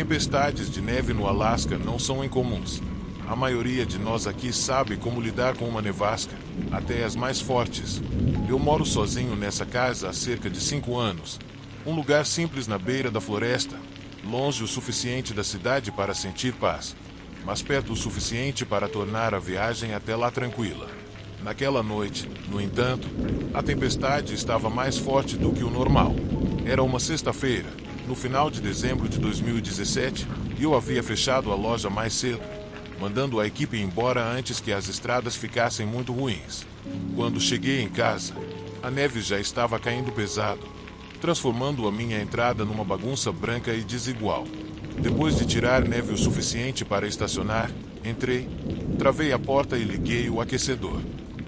Tempestades de neve no Alasca não são incomuns. A maioria de nós aqui sabe como lidar com uma nevasca, até as mais fortes. Eu moro sozinho nessa casa há cerca de 5 anos. Um lugar simples na beira da floresta, longe o suficiente da cidade para sentir paz, mas perto o suficiente para tornar a viagem até lá tranquila. Naquela noite, no entanto, a tempestade estava mais forte do que o normal. Era uma sexta-feira, no final de dezembro de 2017, e eu havia fechado a loja mais cedo, mandando a equipe embora antes que as estradas ficassem muito ruins. Quando cheguei em casa, a neve já estava caindo pesado, transformando a minha entrada numa bagunça branca e desigual. Depois de tirar neve o suficiente para estacionar, entrei, travei a porta e liguei o aquecedor.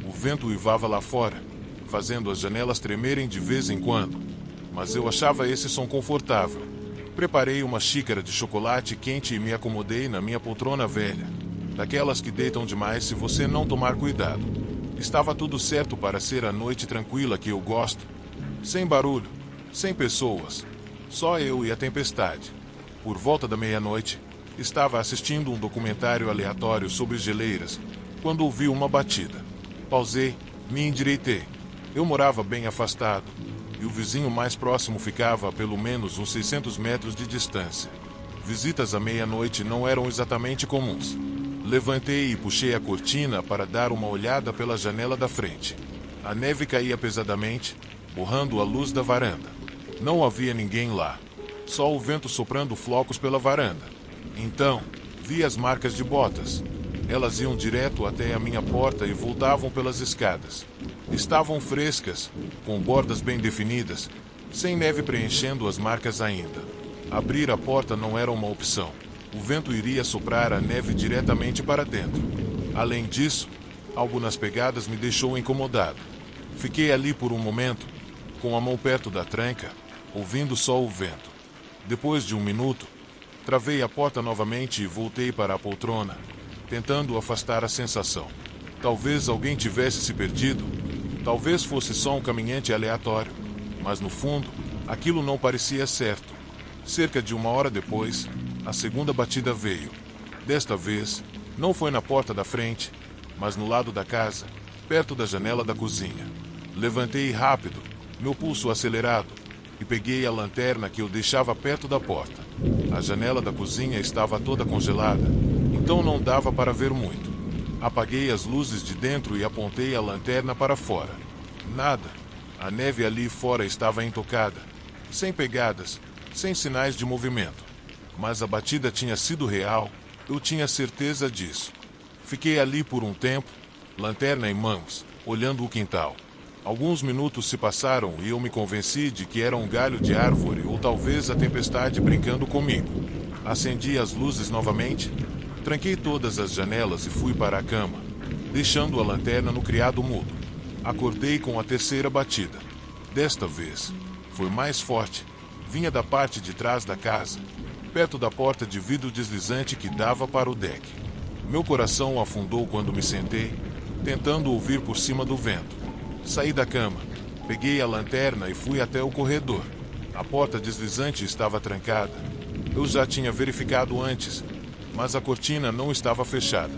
O vento uivava lá fora, fazendo as janelas tremerem de vez em quando, mas eu achava esse som confortável. Preparei uma xícara de chocolate quente e me acomodei na minha poltrona velha, daquelas que deitam demais se você não tomar cuidado. Estava tudo certo para ser a noite tranquila que eu gosto. Sem barulho, sem pessoas, só eu e a tempestade. Por volta da meia-noite, estava assistindo um documentário aleatório sobre geleiras, quando ouvi uma batida. Pausei, me endireitei. Eu morava bem afastado, e o vizinho mais próximo ficava a pelo menos uns 600 metros de distância. Visitas à meia-noite não eram exatamente comuns. Levantei e puxei a cortina para dar uma olhada pela janela da frente. A neve caía pesadamente, borrando a luz da varanda. Não havia ninguém lá, só o vento soprando flocos pela varanda. Então, vi as marcas de botas. Elas iam direto até a minha porta e voltavam pelas escadas. Estavam frescas, com bordas bem definidas, sem neve preenchendo as marcas ainda. Abrir a porta não era uma opção. O vento iria soprar a neve diretamente para dentro. Além disso, algo nas pegadas me deixou incomodado. Fiquei ali por um momento, com a mão perto da tranca, ouvindo só o vento. Depois de um minuto, travei a porta novamente e voltei para a poltrona, tentando afastar a sensação. Talvez alguém tivesse se perdido, talvez fosse só um caminhante aleatório, mas no fundo, aquilo não parecia certo. Cerca de 1 hora depois, a segunda batida veio. Desta vez, não foi na porta da frente, mas no lado da casa, perto da janela da cozinha. Levantei rápido, meu pulso acelerado, e peguei a lanterna que eu deixava perto da porta. A janela da cozinha estava toda congelada, então não dava para ver muito. Apaguei as luzes de dentro e apontei a lanterna para fora. Nada. A neve ali fora estava intocada, sem pegadas, sem sinais de movimento. Mas a batida tinha sido real, eu tinha certeza disso. Fiquei ali por um tempo, lanterna em mãos, olhando o quintal. Alguns minutos se passaram e eu me convenci de que era um galho de árvore ou talvez a tempestade brincando comigo. Acendi as luzes novamente, tranquei todas as janelas e fui para a cama, deixando a lanterna no criado mudo. Acordei com a terceira batida. Desta vez, foi mais forte, vinha da parte de trás da casa, perto da porta de vidro deslizante que dava para o deck. Meu coração afundou quando me sentei, tentando ouvir por cima do vento. Saí da cama, peguei a lanterna e fui até o corredor. A porta deslizante estava trancada. Eu já tinha verificado antes, mas a cortina não estava fechada.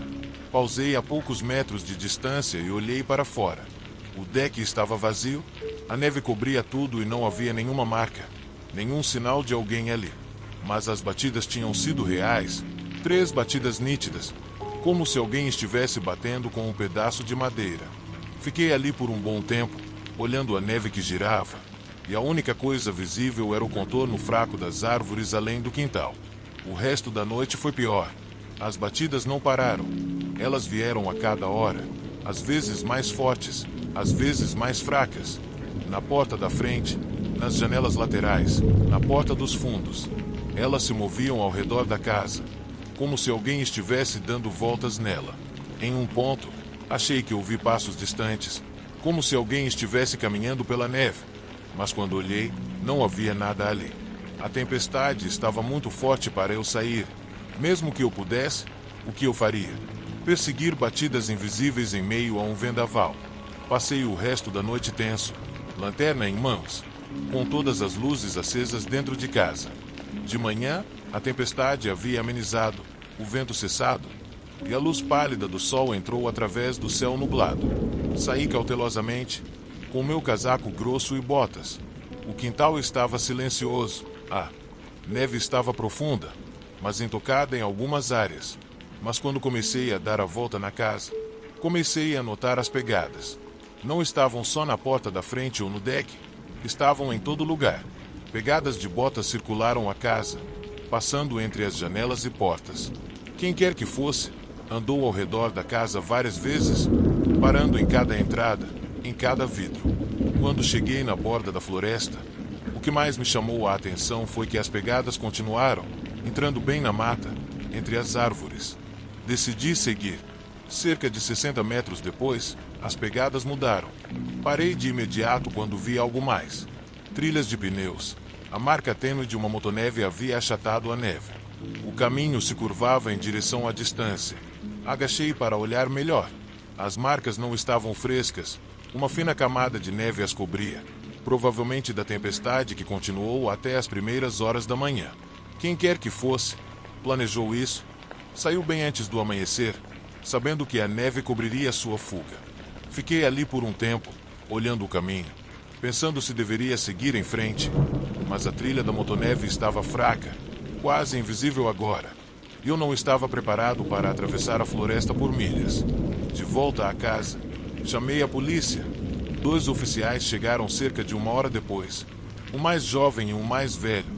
Pausei a poucos metros de distância e olhei para fora. O deck estava vazio, a neve cobria tudo e não havia nenhuma marca, nenhum sinal de alguém ali. Mas as batidas tinham sido reais, 3 batidas nítidas, como se alguém estivesse batendo com um pedaço de madeira. Fiquei ali por um bom tempo, olhando a neve que girava, e a única coisa visível era o contorno fraco das árvores além do quintal. O resto da noite foi pior. As batidas não pararam. Elas vieram a cada hora, às vezes mais fortes, às vezes mais fracas. Na porta da frente, nas janelas laterais, na porta dos fundos. Elas se moviam ao redor da casa, como se alguém estivesse dando voltas nela. Em um ponto, achei que ouvi passos distantes, como se alguém estivesse caminhando pela neve. Mas quando olhei, não havia nada ali. A tempestade estava muito forte para eu sair. Mesmo que eu pudesse, o que eu faria? Perseguir batidas invisíveis em meio a um vendaval. Passei o resto da noite tenso, lanterna em mãos, com todas as luzes acesas dentro de casa. De manhã, A tempestade havia amenizado, o vento cessado, e a luz pálida do sol entrou através do céu nublado. Saí cautelosamente, com meu casaco grosso e botas. O quintal estava silencioso. A neve estava profunda, mas intocada em algumas áreas. Mas quando comecei a dar a volta na casa, comecei a notar as pegadas. Não estavam só na porta da frente ou no deck, estavam em todo lugar. Pegadas de botas circularam a casa, passando entre as janelas e portas. Quem quer que fosse, andou ao redor da casa várias vezes, parando em cada entrada, em cada vidro. Quando cheguei na borda da floresta, o que mais me chamou a atenção foi que as pegadas continuaram, entrando bem na mata, entre as árvores. Decidi seguir. Cerca de 60 metros depois, as pegadas mudaram. Parei de imediato quando vi algo mais. Trilhas de pneus. A marca tênue de uma motoneve havia achatado a neve. O caminho se curvava em direção à distância. Agachei para olhar melhor. As marcas não estavam frescas. Uma fina camada de neve as cobria, provavelmente da tempestade que continuou até as primeiras horas da manhã. Quem quer que fosse, planejou isso. Saiu bem antes do amanhecer, sabendo que a neve cobriria sua fuga. Fiquei ali por um tempo, olhando o caminho, pensando se deveria seguir em frente, mas a trilha da motoneve estava fraca, quase invisível agora. Eu não estava preparado para atravessar a floresta por milhas. De volta à casa, chamei a polícia. 2 oficiais chegaram cerca de 1 hora depois. O mais jovem e o mais velho,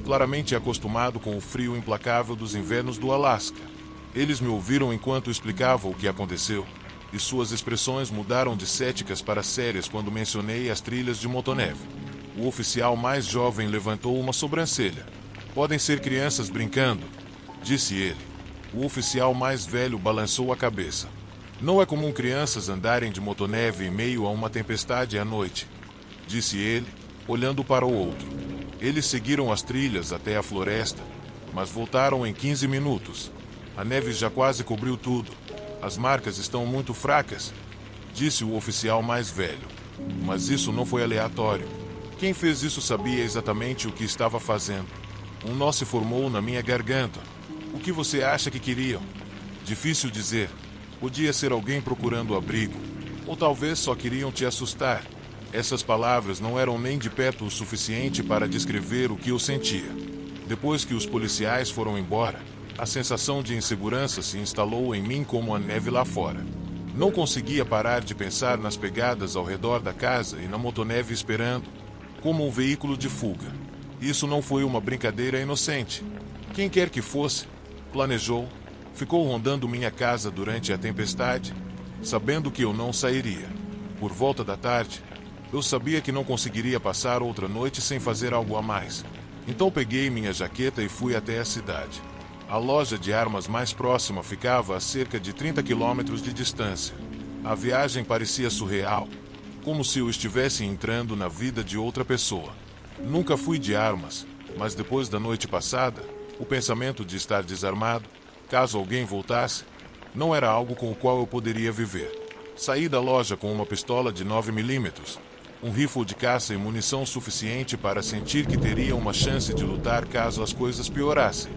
claramente acostumado com o frio implacável dos invernos do Alasca. Eles me ouviram enquanto explicava o que aconteceu, e suas expressões mudaram de céticas para sérias quando mencionei as trilhas de motoneve. O oficial mais jovem levantou uma sobrancelha. Podem ser crianças brincando, disse ele. O oficial mais velho balançou a cabeça. Não é comum crianças andarem de motoneve em meio a uma tempestade à noite, disse ele, olhando para o outro. Eles seguiram as trilhas até a floresta, mas voltaram em 15 minutos. A neve já quase cobriu tudo. As marcas estão muito fracas, disse o oficial mais velho. Mas isso não foi aleatório. Quem fez isso sabia exatamente o que estava fazendo. Um nó se formou na minha garganta. O que você acha que queriam? Difícil dizer. Podia ser alguém procurando abrigo, ou talvez só queriam te assustar. Essas palavras não eram nem de perto o suficiente para descrever o que eu sentia. Depois que os policiais foram embora, a sensação de insegurança se instalou em mim como a neve lá fora. Não conseguia parar de pensar nas pegadas ao redor da casa e na motoneve esperando, como um veículo de fuga. Isso não foi uma brincadeira inocente. Quem quer que fosse, planejou, ficou rondando minha casa durante a tempestade, sabendo que eu não sairia. Por volta da tarde, eu sabia que não conseguiria passar outra noite sem fazer algo a mais. Então peguei minha jaqueta e fui até a cidade. A loja de armas mais próxima ficava a cerca de 30 quilômetros de distância. A viagem parecia surreal, como se eu estivesse entrando na vida de outra pessoa. Nunca fui de armas, mas depois da noite passada, o pensamento de estar desarmado, caso alguém voltasse, não era algo com o qual eu poderia viver. Saí da loja com uma pistola de 9mm, um rifle de caça e munição suficiente para sentir que teria uma chance de lutar caso as coisas piorassem.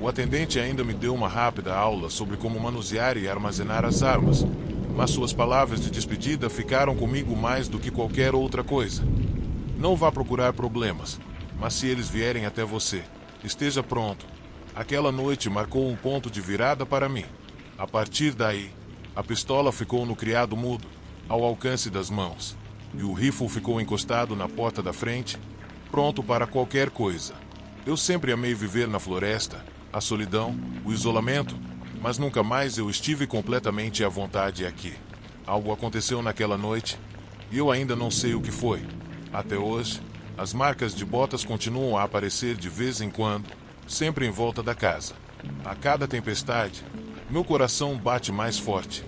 O atendente ainda me deu uma rápida aula sobre como manusear e armazenar as armas, mas suas palavras de despedida ficaram comigo mais do que qualquer outra coisa. Não vá procurar problemas, mas se eles vierem até você, esteja pronto. Aquela noite marcou um ponto de virada para mim. A partir daí, a pistola ficou no criado mudo, ao alcance das mãos, e o rifle ficou encostado na porta da frente, pronto para qualquer coisa. Eu sempre amei viver na floresta, a solidão, o isolamento, mas nunca mais eu estive completamente à vontade aqui. Algo aconteceu naquela noite, e eu ainda não sei o que foi. Até hoje, as marcas de botas continuam a aparecer de vez em quando, sempre em volta da casa. A cada tempestade, meu coração bate mais forte.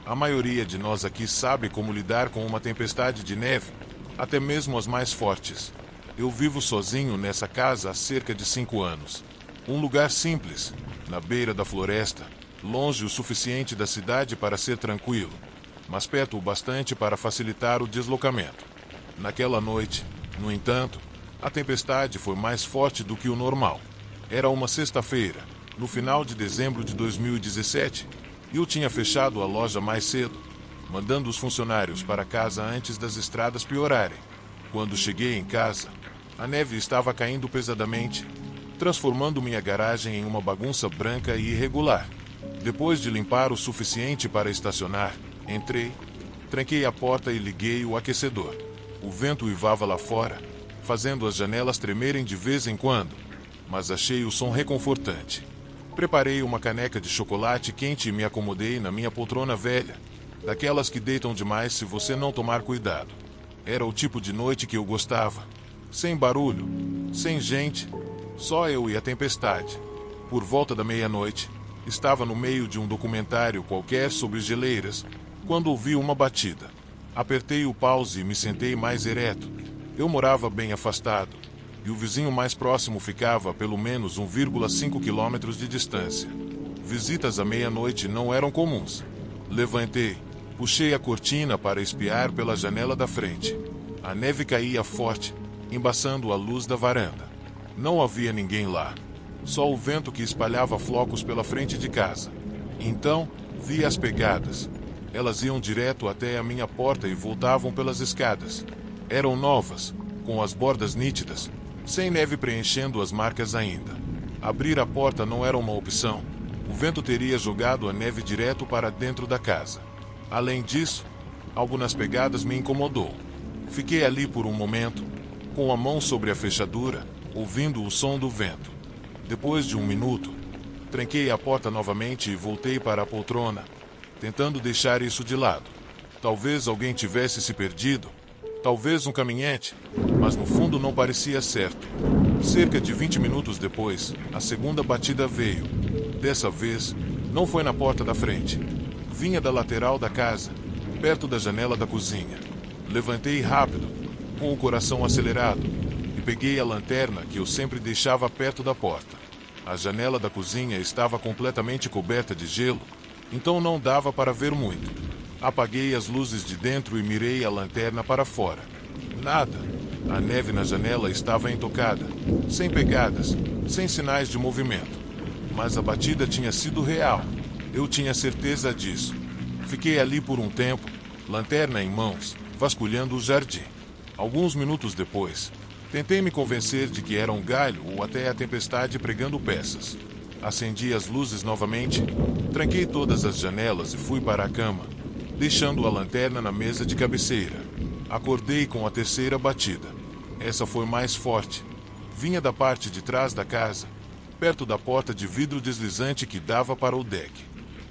A maioria de nós aqui sabe como lidar com uma tempestade de neve, até mesmo as mais fortes. Eu vivo sozinho nessa casa há cerca de 5 anos. Um lugar simples, na beira da floresta, longe o suficiente da cidade para ser tranquilo, mas perto o bastante para facilitar o deslocamento. Naquela noite, no entanto, a tempestade foi mais forte do que o normal. Era uma sexta-feira, no final de dezembro de 2017, e eu tinha fechado a loja mais cedo, mandando os funcionários para casa antes das estradas piorarem. Quando cheguei em casa, a neve estava caindo pesadamente, transformando minha garagem em uma bagunça branca e irregular. Depois de limpar o suficiente para estacionar, entrei, tranquei a porta e liguei o aquecedor. O vento uivava lá fora, fazendo as janelas tremerem de vez em quando, mas achei o som reconfortante. Preparei uma caneca de chocolate quente e me acomodei na minha poltrona velha, daquelas que deitam demais se você não tomar cuidado. Era o tipo de noite que eu gostava. Sem barulho, sem gente, só eu e a tempestade. Por volta da meia-noite, estava no meio de um documentário qualquer sobre geleiras, quando ouvi uma batida. Apertei o pause e me sentei mais ereto. Eu morava bem afastado, e o vizinho mais próximo ficava a pelo menos 1,5 quilômetros de distância. Visitas à meia-noite não eram comuns. Levantei, puxei a cortina para espiar pela janela da frente. A neve caía forte, embaçando a luz da varanda. Não havia ninguém lá, só o vento que espalhava flocos pela frente de casa. Então, vi as pegadas. Elas iam direto até a minha porta e voltavam pelas escadas. Eram novas, com as bordas nítidas, sem neve preenchendo as marcas ainda. Abrir a porta não era uma opção. O vento teria jogado a neve direto para dentro da casa. Além disso, algo nas pegadas me incomodou. Fiquei ali por um momento, com a mão sobre a fechadura, ouvindo o som do vento. Depois de um minuto, tranquei a porta novamente e voltei para a poltrona, tentando deixar isso de lado. Talvez alguém tivesse se perdido, talvez um caminhante, mas no fundo não parecia certo. Cerca de 20 minutos depois, a segunda batida veio. Dessa vez, não foi na porta da frente. Vinha da lateral da casa, perto da janela da cozinha. Levantei rápido, com o coração acelerado, e peguei a lanterna que eu sempre deixava perto da porta. A janela da cozinha estava completamente coberta de gelo, então não dava para ver muito. Apaguei as luzes de dentro e mirei a lanterna para fora. Nada. A neve na janela estava intocada, sem pegadas, sem sinais de movimento. Mas a batida tinha sido real. Eu tinha certeza disso. Fiquei ali por um tempo, lanterna em mãos, vasculhando o jardim. Alguns minutos depois, tentei me convencer de que era um galho ou até a tempestade pregando peças. Acendi as luzes novamente, tranquei todas as janelas e fui para a cama, deixando a lanterna na mesa de cabeceira. Acordei com a terceira batida. Essa foi mais forte. Vinha da parte de trás da casa, perto da porta de vidro deslizante que dava para o deck.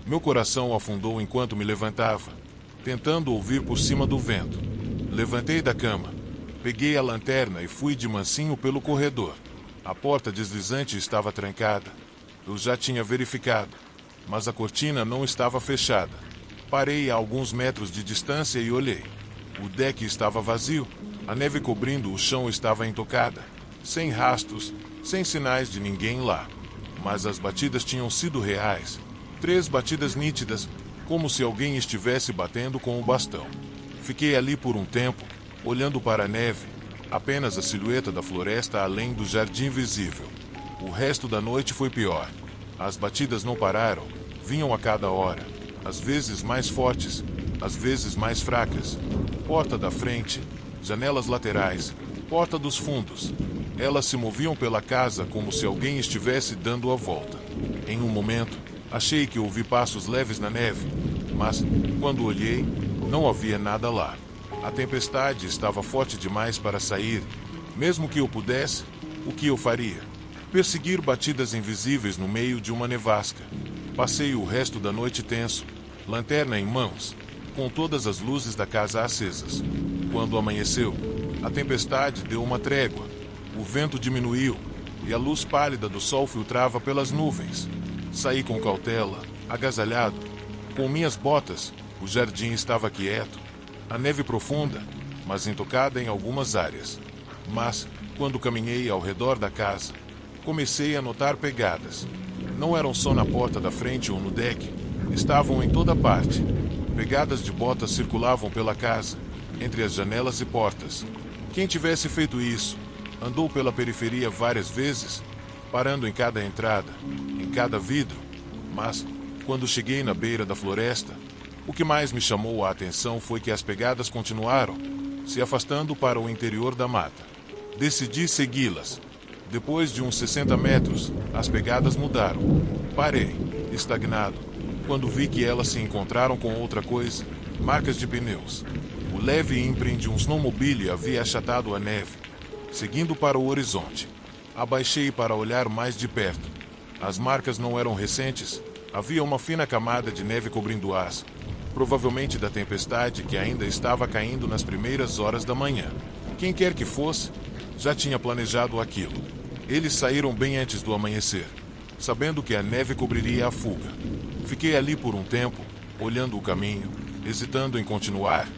Meu coração afundou enquanto me levantava, tentando ouvir por cima do vento. Levantei da cama, peguei a lanterna e fui de mansinho pelo corredor. A porta deslizante estava trancada. Eu já tinha verificado, mas a cortina não estava fechada. Parei a alguns metros de distância e olhei. O deck estava vazio, a neve cobrindo o chão estava intocada, sem rastros, sem sinais de ninguém lá. Mas as batidas tinham sido reais. 3 batidas nítidas, como se alguém estivesse batendo com o bastão. Fiquei ali por um tempo, olhando para a neve, apenas a silhueta da floresta além do jardim visível. O resto da noite foi pior. As batidas não pararam, vinham a cada hora, às vezes mais fortes, às vezes mais fracas. Porta da frente, janelas laterais, porta dos fundos. Elas se moviam pela casa como se alguém estivesse dando a volta. Em um momento, achei que ouvi passos leves na neve, mas, quando olhei, não havia nada lá. A tempestade estava forte demais para sair. Mesmo que eu pudesse, o que eu faria? Perseguir batidas invisíveis no meio de uma nevasca. Passei o resto da noite tenso, lanterna em mãos, com todas as luzes da casa acesas. Quando amanheceu, a tempestade deu uma trégua. O vento diminuiu e a luz pálida do sol filtrava pelas nuvens. Saí com cautela, agasalhado, com minhas botas. O jardim estava quieto. A neve profunda, mas intocada em algumas áreas. Mas, quando caminhei ao redor da casa, comecei a notar pegadas. Não eram só na porta da frente ou no deck, estavam em toda parte. Pegadas de botas circulavam pela casa, entre as janelas e portas. Quem tivesse feito isso, andou pela periferia várias vezes, parando em cada entrada, em cada vidro, mas, quando cheguei na beira da floresta, o que mais me chamou a atenção foi que as pegadas continuaram, se afastando para o interior da mata. Decidi segui-las. Depois de uns 60 metros, as pegadas mudaram. Parei, estagnado, quando vi que elas se encontraram com outra coisa, marcas de pneus. O leve ímprint de um snowmobile havia achatado a neve, seguindo para o horizonte. Abaixei para olhar mais de perto. As marcas não eram recentes, havia uma fina camada de neve cobrindo o aço, provavelmente da tempestade que ainda estava caindo nas primeiras horas da manhã. Quem quer que fosse, já tinha planejado aquilo. Eles saíram bem antes do amanhecer, sabendo que a neve cobriria a fuga. Fiquei ali por um tempo, olhando o caminho, hesitando em continuar,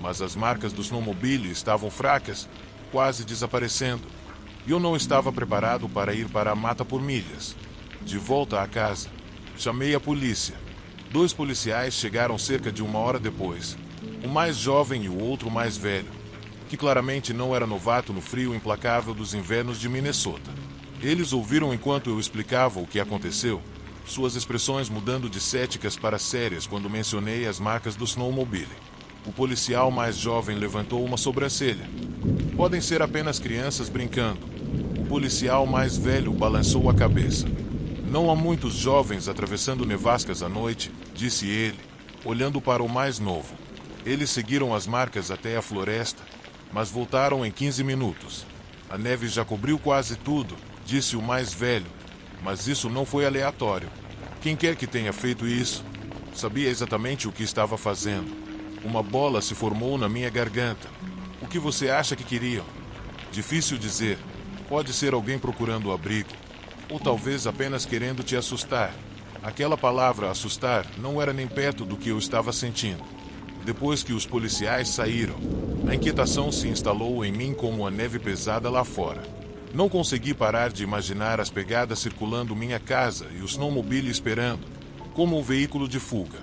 mas as marcas do snowmobile estavam fracas, quase desaparecendo, e eu não estava preparado para ir para a mata por milhas. De volta à casa, chamei a polícia. 2 policiais chegaram cerca de 1 hora depois, o mais jovem e o outro mais velho, que claramente não era novato no frio implacável dos invernos de Minnesota. Eles ouviram enquanto eu explicava o que aconteceu, suas expressões mudando de céticas para sérias quando mencionei as marcas do snowmobile. O policial mais jovem levantou uma sobrancelha. Podem ser apenas crianças brincando. O policial mais velho balançou a cabeça. Não há muitos jovens atravessando nevascas à noite, disse ele, olhando para o mais novo. Eles seguiram as marcas até a floresta, mas voltaram em 15 minutos. A neve já cobriu quase tudo, disse o mais velho, mas isso não foi aleatório. Quem quer que tenha feito isso, sabia exatamente o que estava fazendo. Uma bola se formou na minha garganta. O que você acha que queriam? Difícil dizer. Pode ser alguém procurando abrigo, ou talvez apenas querendo te assustar. Aquela palavra assustar não era nem perto do que eu estava sentindo. Depois que os policiais saíram, a inquietação se instalou em mim como a neve pesada lá fora. Não consegui parar de imaginar as pegadas circulando minha casa e o snowmobile esperando, como um veículo de fuga.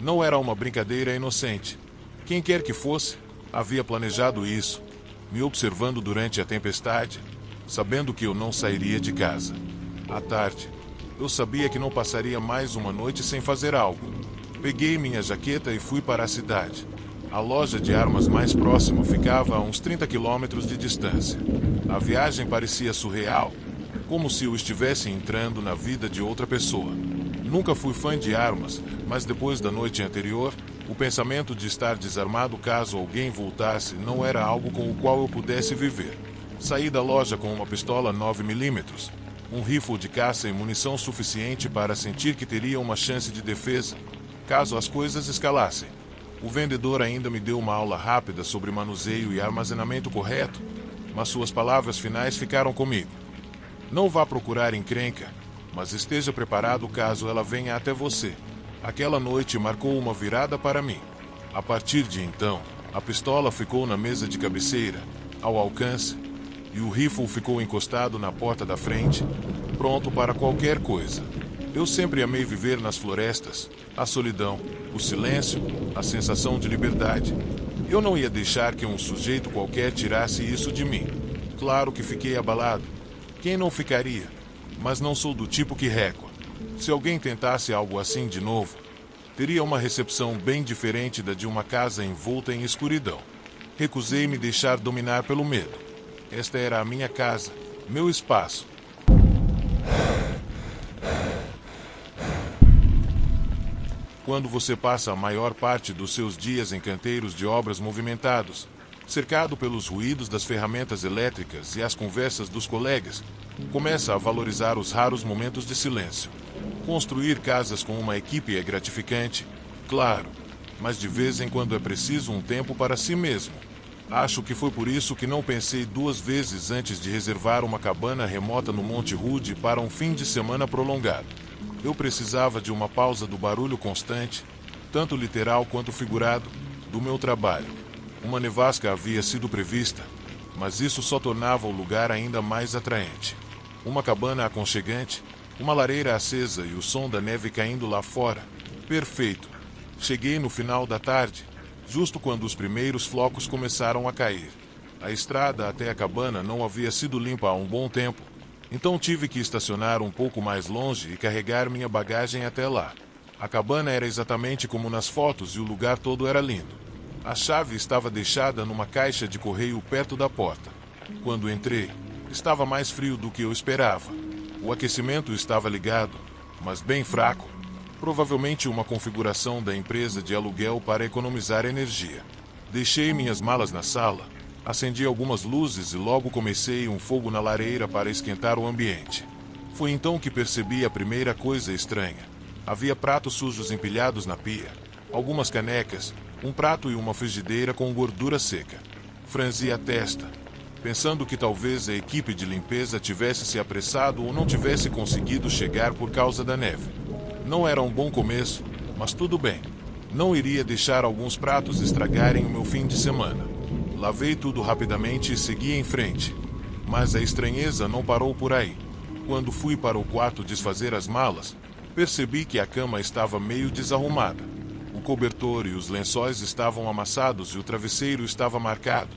Não era uma brincadeira inocente. Quem quer que fosse, havia planejado isso, me observando durante a tempestade, sabendo que eu não sairia de casa. À tarde, eu sabia que não passaria mais uma noite sem fazer algo. Peguei minha jaqueta e fui para a cidade. A loja de armas mais próxima ficava a uns 30 quilômetros de distância. A viagem parecia surreal, como se eu estivesse entrando na vida de outra pessoa. Nunca fui fã de armas, mas depois da noite anterior, o pensamento de estar desarmado caso alguém voltasse não era algo com o qual eu pudesse viver. Saí da loja com uma pistola 9mm, um rifle de caça e munição suficiente para sentir que teria uma chance de defesa, caso as coisas escalassem. O vendedor ainda me deu uma aula rápida sobre manuseio e armazenamento correto, mas suas palavras finais ficaram comigo. Não vá procurar encrenca, mas esteja preparado caso ela venha até você. Aquela noite marcou uma virada para mim. A partir de então, a pistola ficou na mesa de cabeceira, ao alcance, e o rifle ficou encostado na porta da frente, pronto para qualquer coisa. Eu sempre amei viver nas florestas, a solidão, o silêncio, a sensação de liberdade. Eu não ia deixar que um sujeito qualquer tirasse isso de mim. Claro que fiquei abalado. Quem não ficaria? Mas não sou do tipo que recua. Se alguém tentasse algo assim de novo, teria uma recepção bem diferente da de uma casa envolta em escuridão. Recusei me deixar dominar pelo medo. Esta era a minha casa, meu espaço. Quando você passa a maior parte dos seus dias em canteiros de obras movimentados, cercado pelos ruídos das ferramentas elétricas e as conversas dos colegas, começa a valorizar os raros momentos de silêncio. Construir casas com uma equipe é gratificante, claro, mas de vez em quando é preciso um tempo para si mesmo. Acho que foi por isso que não pensei 2 vezes antes de reservar uma cabana remota no Monte Hood para um fim de semana prolongado. Eu precisava de uma pausa do barulho constante, tanto literal quanto figurado, do meu trabalho. Uma nevasca havia sido prevista, mas isso só tornava o lugar ainda mais atraente. Uma cabana aconchegante, uma lareira acesa e o som da neve caindo lá fora. Perfeito. Cheguei no final da tarde, justo quando os primeiros flocos começaram a cair. A estrada até a cabana não havia sido limpa há um bom tempo, então tive que estacionar um pouco mais longe e carregar minha bagagem até lá. A cabana era exatamente como nas fotos e o lugar todo era lindo. A chave estava deixada numa caixa de correio perto da porta. Quando entrei, estava mais frio do que eu esperava. O aquecimento estava ligado, mas bem fraco. Provavelmente uma configuração da empresa de aluguel para economizar energia. Deixei minhas malas na sala, acendi algumas luzes e logo comecei um fogo na lareira para esquentar o ambiente. Foi então que percebi a primeira coisa estranha. Havia pratos sujos empilhados na pia, algumas canecas, um prato e uma frigideira com gordura seca. Franzi a testa, pensando que talvez a equipe de limpeza tivesse se apressado ou não tivesse conseguido chegar por causa da neve. Não era um bom começo, mas tudo bem. Não iria deixar alguns pratos estragarem o meu fim de semana. Lavei tudo rapidamente e segui em frente. Mas a estranheza não parou por aí. Quando fui para o quarto desfazer as malas, percebi que a cama estava meio desarrumada. O cobertor e os lençóis estavam amassados e o travesseiro estava marcado,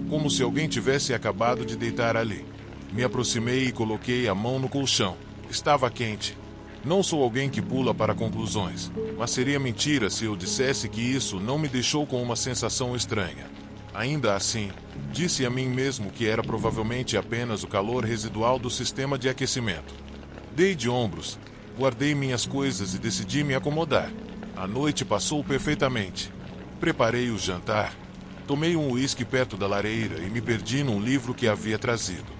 como se alguém tivesse acabado de deitar ali. Me aproximei e coloquei a mão no colchão. Estava quente. Não sou alguém que pula para conclusões, mas seria mentira se eu dissesse que isso não me deixou com uma sensação estranha. Ainda assim, disse a mim mesmo que era provavelmente apenas o calor residual do sistema de aquecimento. Dei de ombros, guardei minhas coisas e decidi me acomodar. A noite passou perfeitamente. Preparei o jantar. Tomei um uísque perto da lareira e me perdi num livro que havia trazido.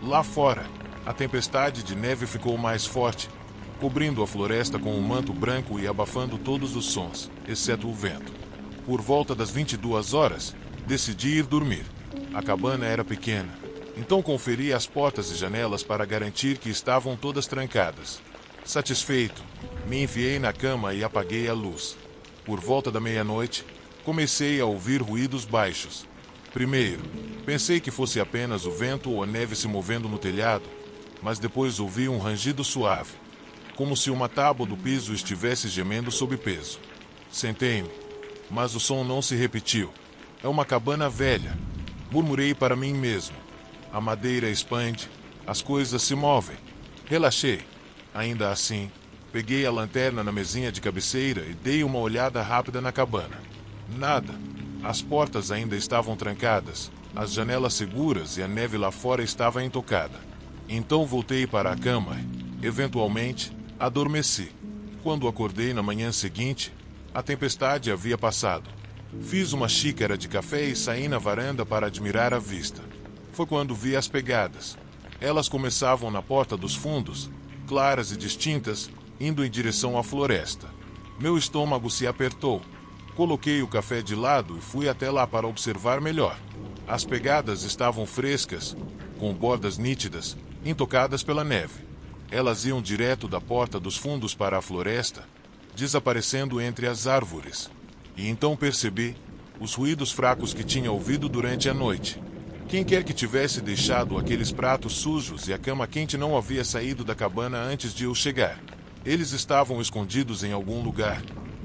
Lá fora, a tempestade de neve ficou mais forte, cobrindo a floresta com um manto branco e abafando todos os sons, exceto o vento. Por volta das 22 horas, decidi ir dormir. A cabana era pequena, então conferi as portas e janelas para garantir que estavam todas trancadas. Satisfeito, me enfiei na cama e apaguei a luz. Por volta da meia-noite, comecei a ouvir ruídos baixos. Primeiro, pensei que fosse apenas o vento ou a neve se movendo no telhado, mas depois ouvi um rangido suave, como se uma tábua do piso estivesse gemendo sob peso. Sentei-me, mas o som não se repetiu. É uma cabana velha, murmurei para mim mesmo. A madeira expande, as coisas se movem. Relaxei. Ainda assim, peguei a lanterna na mesinha de cabeceira e dei uma olhada rápida na cabana. Nada. As portas ainda estavam trancadas, as janelas seguras e a neve lá fora estava intocada. Então voltei para a cama e, eventualmente, adormeci. Quando acordei na manhã seguinte, a tempestade havia passado. Fiz uma xícara de café e saí na varanda para admirar a vista. Foi quando vi as pegadas. Elas começavam na porta dos fundos, claras e distintas, indo em direção à floresta. Meu estômago se apertou. Coloquei o café de lado e fui até lá para observar melhor. As pegadas estavam frescas, com bordas nítidas, intocadas pela neve. Elas iam direto da porta dos fundos para a floresta, desaparecendo entre as árvores. E então percebi os ruídos fracos que tinha ouvido durante a noite. Quem quer que tivesse deixado aqueles pratos sujos e a cama quente não havia saído da cabana antes de eu chegar. Eles estavam escondidos em algum lugar,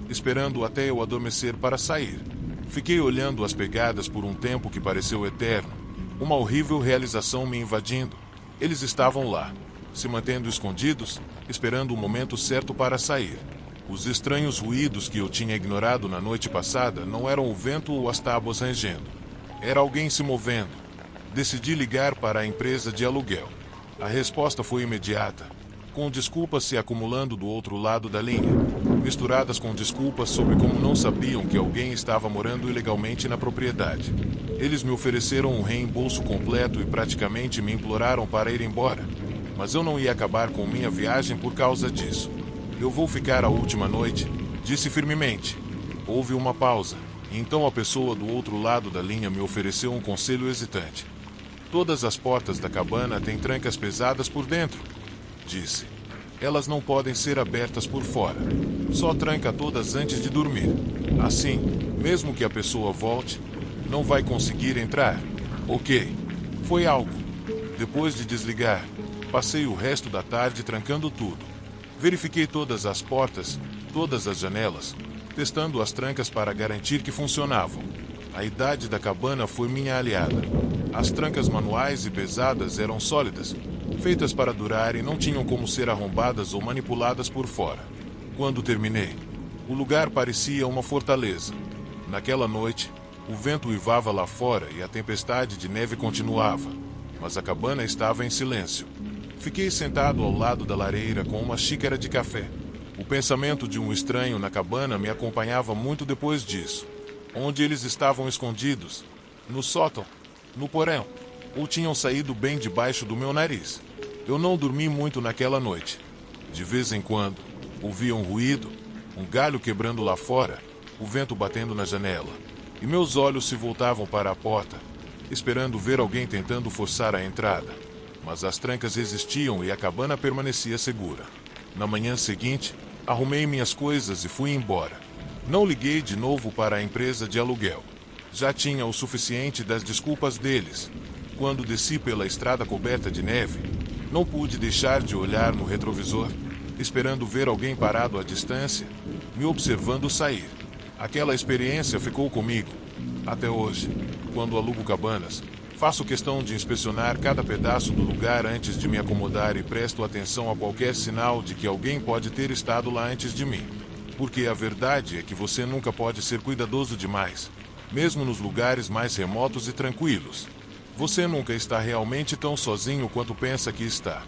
esperando até eu adormecer para sair. Fiquei olhando as pegadas por um tempo que pareceu eterno, uma horrível realização me invadindo. Eles estavam lá, se mantendo escondidos, esperando o momento certo para sair. Os estranhos ruídos que eu tinha ignorado na noite passada não eram o vento ou as tábuas rangendo. Era alguém se movendo. Decidi ligar para a empresa de aluguel. A resposta foi imediata, com desculpas se acumulando do outro lado da linha, misturadas com desculpas sobre como não sabiam que alguém estava morando ilegalmente na propriedade. Eles me ofereceram um reembolso completo e praticamente me imploraram para ir embora, mas eu não ia acabar com minha viagem por causa disso. Eu vou ficar a última noite, disse firmemente. Houve uma pausa, e então a pessoa do outro lado da linha me ofereceu um conselho hesitante. Todas as portas da cabana têm trancas pesadas por dentro, disse. Elas não podem ser abertas por fora. Só tranca todas antes de dormir. Assim, mesmo que a pessoa volte, não vai conseguir entrar. Ok. Foi algo. Depois de desligar, passei o resto da tarde trancando tudo. Verifiquei todas as portas, todas as janelas, testando as trancas para garantir que funcionavam. A idade da cabana foi minha aliada. As trancas manuais e pesadas eram sólidas, feitas para durar e não tinham como ser arrombadas ou manipuladas por fora. Quando terminei, o lugar parecia uma fortaleza. Naquela noite, o vento uivava lá fora e a tempestade de neve continuava, mas a cabana estava em silêncio. Fiquei sentado ao lado da lareira com uma xícara de café. O pensamento de um estranho na cabana me acompanhava muito depois disso. Onde eles estavam escondidos? No sótão? No porão? Ou tinham saído bem debaixo do meu nariz? Eu não dormi muito naquela noite. De vez em quando, ouvia um ruído, um galho quebrando lá fora, o vento batendo na janela. E meus olhos se voltavam para a porta, esperando ver alguém tentando forçar a entrada. Mas as trancas resistiam e a cabana permanecia segura. Na manhã seguinte, arrumei minhas coisas e fui embora. Não liguei de novo para a empresa de aluguel. Já tinha o suficiente das desculpas deles. Quando desci pela estrada coberta de neve, não pude deixar de olhar no retrovisor, esperando ver alguém parado à distância, me observando sair. Aquela experiência ficou comigo. Até hoje, quando alugo cabanas, faço questão de inspecionar cada pedaço do lugar antes de me acomodar e presto atenção a qualquer sinal de que alguém pode ter estado lá antes de mim. Porque a verdade é que você nunca pode ser cuidadoso demais, mesmo nos lugares mais remotos e tranquilos. Você nunca está realmente tão sozinho quanto pensa que está.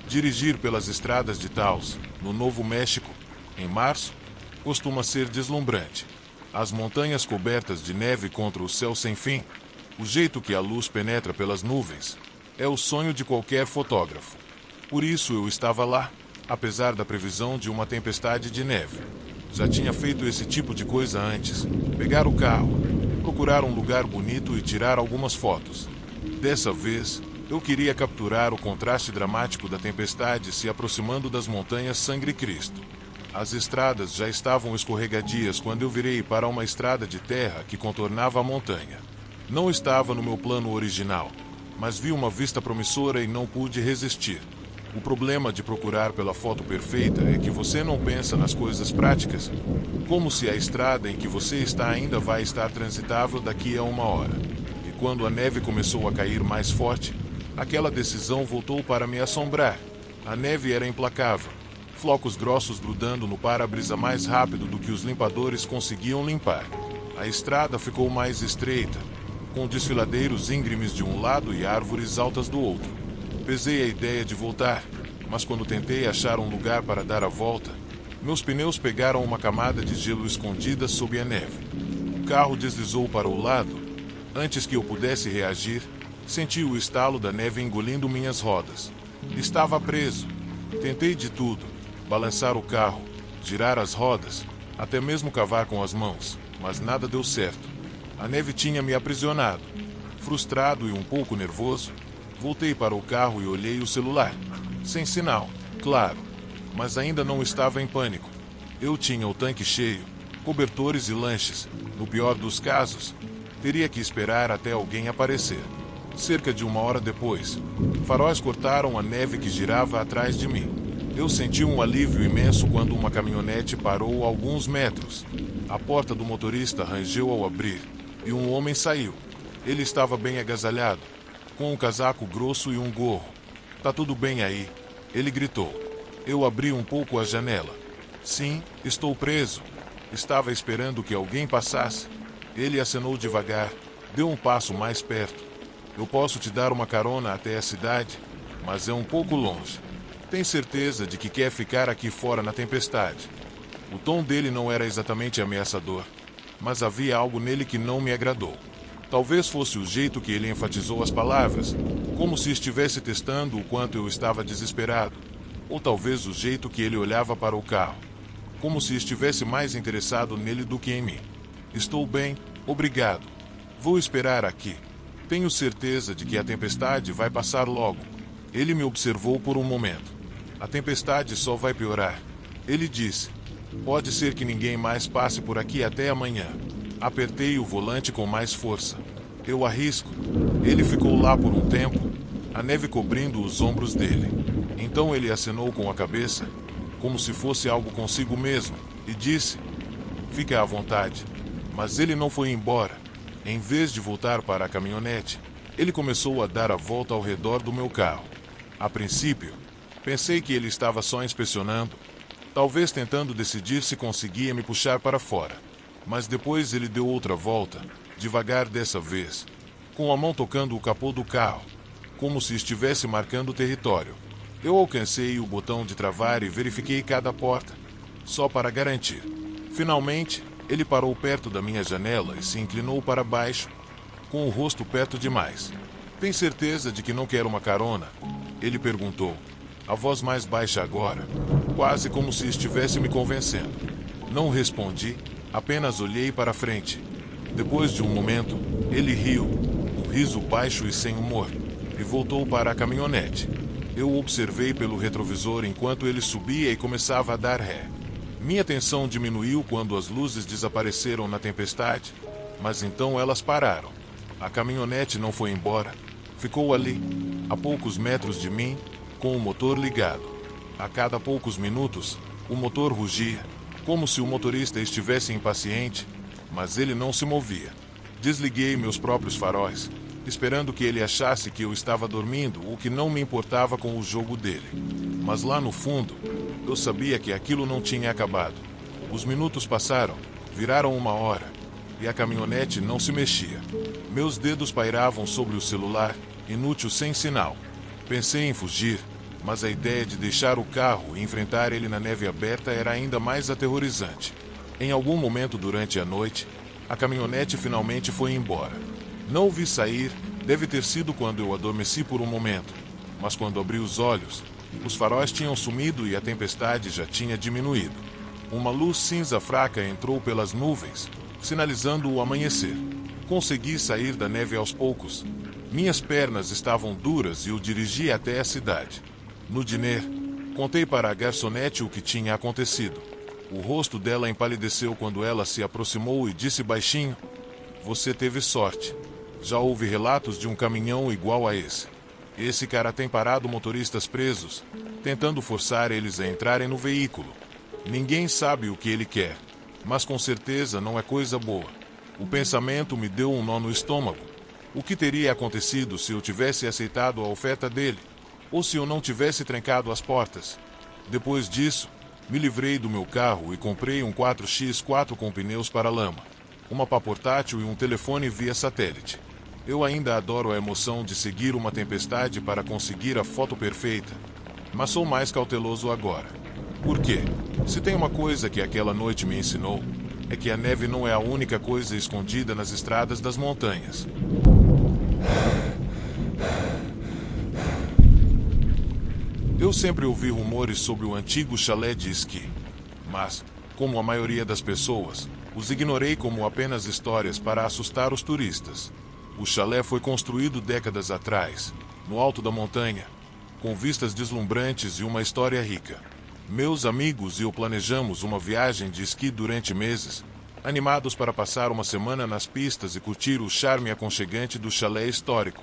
Dirigir pelas estradas de Taos, no Novo México, em março, costuma ser deslumbrante. As montanhas cobertas de neve contra o céu sem fim, o jeito que a luz penetra pelas nuvens, é o sonho de qualquer fotógrafo. Por isso eu estava lá, apesar da previsão de uma tempestade de neve. Já tinha feito esse tipo de coisa antes. Pegar o carro, procurar um lugar bonito e tirar algumas fotos. Dessa vez, eu queria capturar o contraste dramático da tempestade se aproximando das montanhas Sangre Cristo. As estradas já estavam escorregadias quando eu virei para uma estrada de terra que contornava a montanha. Não estava no meu plano original, mas vi uma vista promissora e não pude resistir. O problema de procurar pela foto perfeita é que você não pensa nas coisas práticas, como se a estrada em que você está ainda vai estar transitável daqui a 1 hora. E quando a neve começou a cair mais forte, aquela decisão voltou para me assombrar. A neve era implacável, flocos grossos grudando no para-brisa mais rápido do que os limpadores conseguiam limpar. A estrada ficou mais estreita, com desfiladeiros íngremes de um lado e árvores altas do outro. Pesei a ideia de voltar, mas quando tentei achar um lugar para dar a volta, meus pneus pegaram uma camada de gelo escondida sob a neve. O carro deslizou para o lado. Antes que eu pudesse reagir, senti o estalo da neve engolindo minhas rodas. Estava preso. Tentei de tudo: balançar o carro, girar as rodas, até mesmo cavar com as mãos, mas nada deu certo. A neve tinha me aprisionado. Frustrado e um pouco nervoso, voltei para o carro e olhei o celular. Sem sinal, claro, mas ainda não estava em pânico. Eu tinha o tanque cheio, cobertores e lanches. No pior dos casos, teria que esperar até alguém aparecer. Cerca de 1 hora depois, faróis cortaram a neve que girava atrás de mim. Eu senti um alívio imenso quando uma caminhonete parou a alguns metros. A porta do motorista rangeu ao abrir, e um homem saiu. Ele estava bem agasalhado, com um casaco grosso e um gorro. "Tá tudo bem aí?" ele gritou. Eu abri um pouco a janela. "Sim, estou preso." Estava esperando que alguém passasse. Ele acenou devagar, deu um passo mais perto. "Eu posso te dar uma carona até a cidade, mas é um pouco longe. Tem certeza de que quer ficar aqui fora na tempestade?" O tom dele não era exatamente ameaçador, mas havia algo nele que não me agradou. Talvez fosse o jeito que ele enfatizou as palavras, como se estivesse testando o quanto eu estava desesperado. Ou talvez o jeito que ele olhava para o carro, como se estivesse mais interessado nele do que em mim. "Estou bem, obrigado. Vou esperar aqui. Tenho certeza de que a tempestade vai passar logo." Ele me observou por um momento. "A tempestade só vai piorar," ele disse. "Pode ser que ninguém mais passe por aqui até amanhã." Apertei o volante com mais força. "Eu arrisco." Ele ficou lá por um tempo, a neve cobrindo os ombros dele. Então ele acenou com a cabeça, como se fosse algo consigo mesmo, e disse: "Fique à vontade." Mas ele não foi embora. Em vez de voltar para a caminhonete, ele começou a dar a volta ao redor do meu carro. A princípio, pensei que ele estava só inspecionando, talvez tentando decidir se conseguia me puxar para fora. Mas depois ele deu outra volta, devagar dessa vez, com a mão tocando o capô do carro, como se estivesse marcando o território. Eu alcancei o botão de travar e verifiquei cada porta, só para garantir. Finalmente, ele parou perto da minha janela e se inclinou para baixo, com o rosto perto demais. "Tem certeza de que não quer uma carona?" Ele perguntou, a voz mais baixa agora, quase como se estivesse me convencendo. Não respondi, apenas olhei para frente. Depois de um momento, ele riu, um riso baixo e sem humor, e voltou para a caminhonete. Eu observei pelo retrovisor enquanto ele subia e começava a dar ré. Minha tensão diminuiu quando as luzes desapareceram na tempestade, mas então elas pararam. A caminhonete não foi embora. Ficou ali, a poucos metros de mim, com o motor ligado. A cada poucos minutos, o motor rugia, como se o motorista estivesse impaciente, mas ele não se movia. Desliguei meus próprios faróis, esperando que ele achasse que eu estava dormindo ou que não me importava com o jogo dele. Mas lá no fundo, eu sabia que aquilo não tinha acabado. Os minutos passaram, viraram 1 hora, e a caminhonete não se mexia. Meus dedos pairavam sobre o celular, inútil sem sinal. Pensei em fugir, mas a ideia de deixar o carro e enfrentar ele na neve aberta era ainda mais aterrorizante. Em algum momento durante a noite, a caminhonete finalmente foi embora. Não o vi sair, deve ter sido quando eu adormeci por um momento, mas quando abri os olhos, os faróis tinham sumido e a tempestade já tinha diminuído. Uma luz cinza fraca entrou pelas nuvens, sinalizando o amanhecer. Consegui sair da neve aos poucos. Minhas pernas estavam duras e eu dirigi até a cidade. No diner, contei para a garçonete o que tinha acontecido. O rosto dela empalideceu quando ela se aproximou e disse baixinho: "Você teve sorte. Já houve relatos de um caminhão igual a esse. Esse cara tem parado motoristas presos, tentando forçar eles a entrarem no veículo. Ninguém sabe o que ele quer, mas com certeza não é coisa boa." O pensamento me deu um nó no estômago. O que teria acontecido se eu tivesse aceitado a oferta dele? Ou se eu não tivesse trancado as portas? Depois disso, me livrei do meu carro e comprei um 4x4 com pneus para lama, uma pá portátil e um telefone via satélite. Eu ainda adoro a emoção de seguir uma tempestade para conseguir a foto perfeita, mas sou mais cauteloso agora. Por quê? Se tem uma coisa que aquela noite me ensinou, é que a neve não é a única coisa escondida nas estradas das montanhas. Eu sempre ouvi rumores sobre o antigo chalé de esqui, mas, como a maioria das pessoas, os ignorei como apenas histórias para assustar os turistas. O chalé foi construído décadas atrás, no alto da montanha, com vistas deslumbrantes e uma história rica. Meus amigos e eu planejamos uma viagem de esqui durante meses, animados para passar uma semana nas pistas e curtir o charme aconchegante do chalé histórico.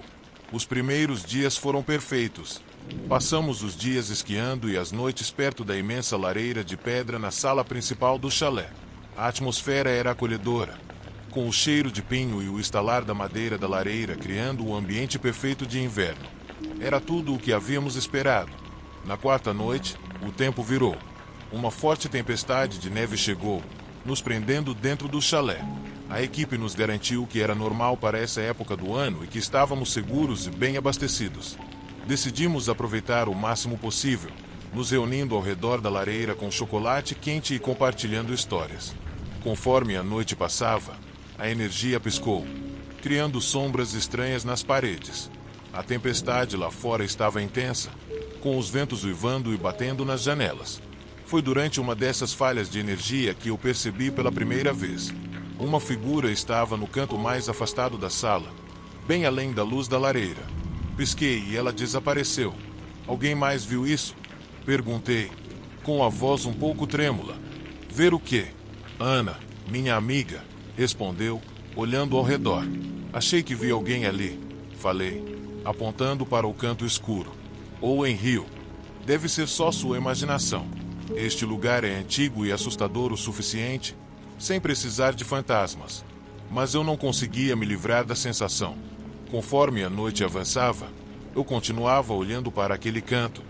Os primeiros dias foram perfeitos. Passamos os dias esquiando e as noites perto da imensa lareira de pedra na sala principal do chalé. A atmosfera era acolhedora, com o cheiro de pinho e o estalar da madeira da lareira criando o ambiente perfeito de inverno. Era tudo o que havíamos esperado. Na quarta noite, o tempo virou. Uma forte tempestade de neve chegou, nos prendendo dentro do chalé. A equipe nos garantiu que era normal para essa época do ano e que estávamos seguros e bem abastecidos. Decidimos aproveitar o máximo possível, nos reunindo ao redor da lareira com chocolate quente e compartilhando histórias. Conforme a noite passava, a energia piscou, criando sombras estranhas nas paredes. A tempestade lá fora estava intensa, com os ventos uivando e batendo nas janelas. Foi durante uma dessas falhas de energia que eu percebi pela primeira vez. Uma figura estava no canto mais afastado da sala, bem além da luz da lareira. Pisquei e ela desapareceu. Alguém mais viu isso? Perguntei, com a voz um pouco trêmula. Ver o quê? Ana, minha amiga, respondeu, olhando ao redor. Achei que vi alguém ali, falei, apontando para o canto escuro. Ou em Rio. Deve ser só sua imaginação. Este lugar é antigo e assustador o suficiente, sem precisar de fantasmas. Mas eu não conseguia me livrar da sensação. Conforme a noite avançava, eu continuava olhando para aquele canto,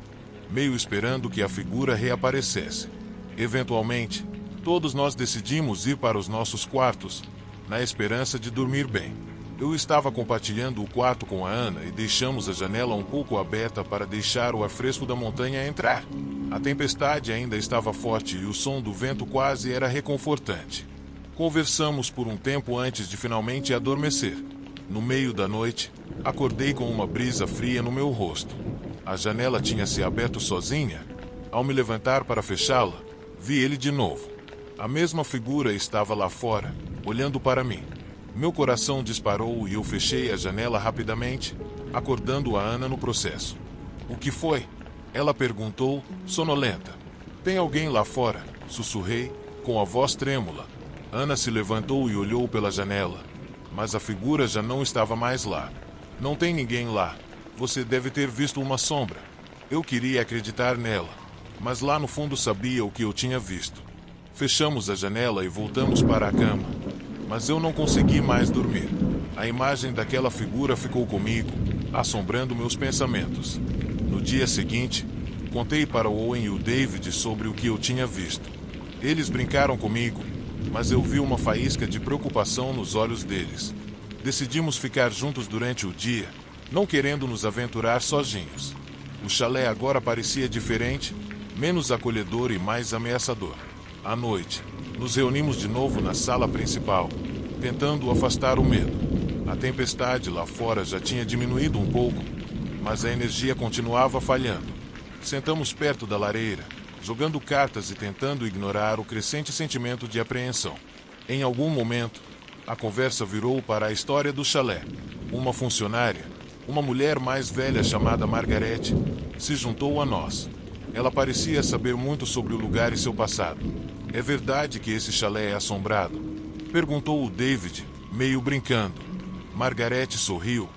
meio esperando que a figura reaparecesse. Eventualmente, todos nós decidimos ir para os nossos quartos, na esperança de dormir bem. Eu estava compartilhando o quarto com a Ana e deixamos a janela um pouco aberta para deixar o ar fresco da montanha entrar. A tempestade ainda estava forte e o som do vento quase era reconfortante. Conversamos por um tempo antes de finalmente adormecer. No meio da noite, acordei com uma brisa fria no meu rosto. A janela tinha se aberto sozinha. Ao me levantar para fechá-la, vi ele de novo. A mesma figura estava lá fora, olhando para mim. Meu coração disparou e eu fechei a janela rapidamente, acordando a Ana no processo. O que foi? Ela perguntou, sonolenta. Tem alguém lá fora? Sussurrei, com a voz trêmula. Ana se levantou e olhou pela janela, mas a figura já não estava mais lá. Não tem ninguém lá. Você deve ter visto uma sombra. Eu queria acreditar nela, mas lá no fundo sabia o que eu tinha visto. Fechamos a janela e voltamos para a cama, mas eu não consegui mais dormir. A imagem daquela figura ficou comigo, assombrando meus pensamentos. No dia seguinte, contei para o Owen e o David sobre o que eu tinha visto. Eles brincaram comigo, mas eu vi uma faísca de preocupação nos olhos deles. Decidimos ficar juntos durante o dia, não querendo nos aventurar sozinhos. O chalé agora parecia diferente, menos acolhedor e mais ameaçador. À noite, nos reunimos de novo na sala principal, tentando afastar o medo. A tempestade lá fora já tinha diminuído um pouco, mas a energia continuava falhando. Sentamos perto da lareira, jogando cartas e tentando ignorar o crescente sentimento de apreensão. Em algum momento, a conversa virou para a história do chalé. Uma funcionária, uma mulher mais velha chamada Margarete, se juntou a nós. Ela parecia saber muito sobre o lugar e seu passado. É verdade que esse chalé é assombrado? Perguntou o David, meio brincando. Margarete sorriu,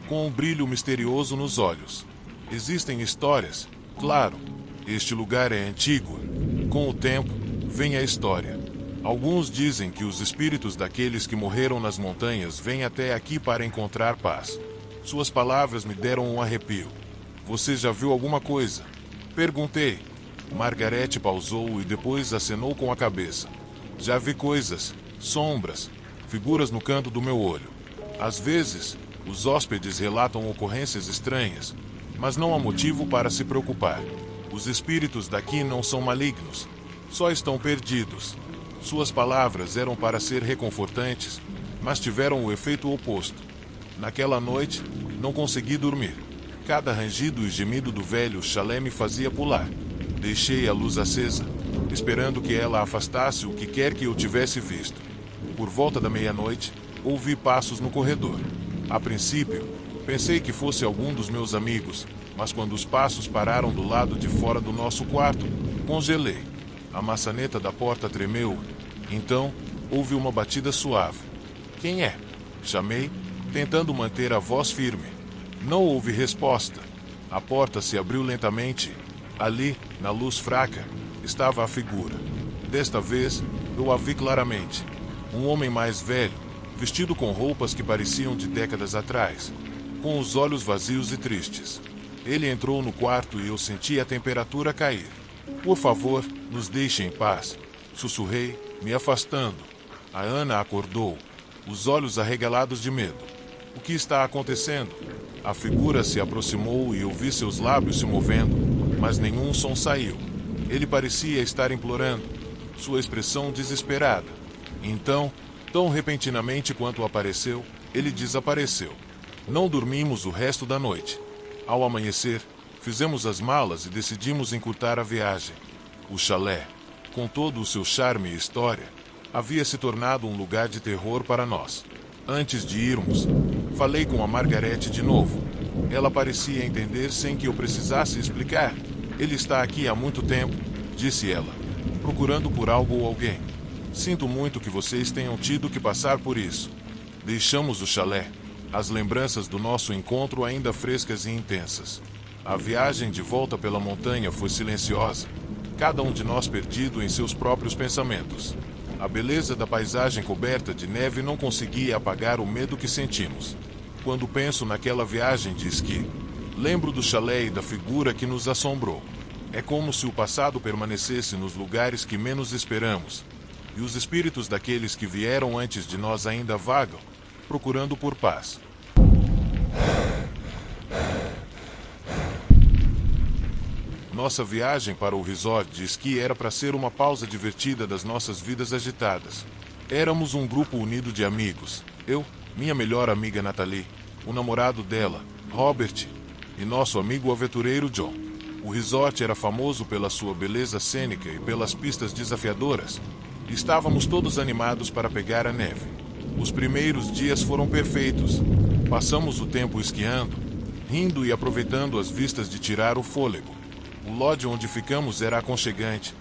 com um brilho misterioso nos olhos. Existem histórias? Claro. Este lugar é antigo. Com o tempo, vem a história. Alguns dizem que os espíritos daqueles que morreram nas montanhas vêm até aqui para encontrar paz. Suas palavras me deram um arrepio. Você já viu alguma coisa? Perguntei. Margarete pausou e depois acenou com a cabeça. Já vi coisas, sombras, figuras no canto do meu olho. Às vezes, os hóspedes relatam ocorrências estranhas, mas não há motivo para se preocupar. Os espíritos daqui não são malignos, só estão perdidos. Suas palavras eram para ser reconfortantes, mas tiveram o efeito oposto. Naquela noite, não consegui dormir. Cada rangido e gemido do velho chalé me fazia pular. Deixei a luz acesa, esperando que ela afastasse o que quer que eu tivesse visto. Por volta da meia-noite, ouvi passos no corredor. A princípio, pensei que fosse algum dos meus amigos, mas quando os passos pararam do lado de fora do nosso quarto, congelei. A maçaneta da porta tremeu. Então, houve uma batida suave. Quem é? Chamei, tentando manter a voz firme. Não houve resposta. A porta se abriu lentamente. Ali, na luz fraca, estava a figura. Desta vez, eu a vi claramente. Um homem mais velho, vestido com roupas que pareciam de décadas atrás, com os olhos vazios e tristes. Ele entrou no quarto e eu senti a temperatura cair. Por favor, nos deixe em paz, sussurrei, me afastando. A Ana acordou, os olhos arregalados de medo. O que está acontecendo? A figura se aproximou e eu vi seus lábios se movendo, mas nenhum som saiu. Ele parecia estar implorando, sua expressão desesperada. Então, tão repentinamente quanto apareceu, ele desapareceu. Não dormimos o resto da noite. Ao amanhecer, fizemos as malas e decidimos encurtar a viagem. O chalé, com todo o seu charme e história, havia se tornado um lugar de terror para nós. Antes de irmos, falei com a Margarete de novo. Ela parecia entender sem que eu precisasse explicar. Ele está aqui há muito tempo, disse ela, procurando por algo ou alguém. Sinto muito que vocês tenham tido que passar por isso. Deixamos o chalé, as lembranças do nosso encontro ainda frescas e intensas. A viagem de volta pela montanha foi silenciosa, cada um de nós perdido em seus próprios pensamentos. A beleza da paisagem coberta de neve não conseguia apagar o medo que sentimos. Quando penso naquela viagem de esqui, lembro do chalé e da figura que nos assombrou. É como se o passado permanecesse nos lugares que menos esperamos, e os espíritos daqueles que vieram antes de nós ainda vagam, procurando por paz. Nossa viagem para o resort de esqui era para ser uma pausa divertida das nossas vidas agitadas. Éramos um grupo unido de amigos. Eu, minha melhor amiga Nathalie, o namorado dela, Robert, e nosso amigo aventureiro John. O resort era famoso pela sua beleza cênica e pelas pistas desafiadoras. Estávamos todos animados para pegar a neve. Os primeiros dias foram perfeitos. Passamos o tempo esquiando, rindo e aproveitando as vistas de tirar o fôlego. O lodge onde ficamos era aconchegante,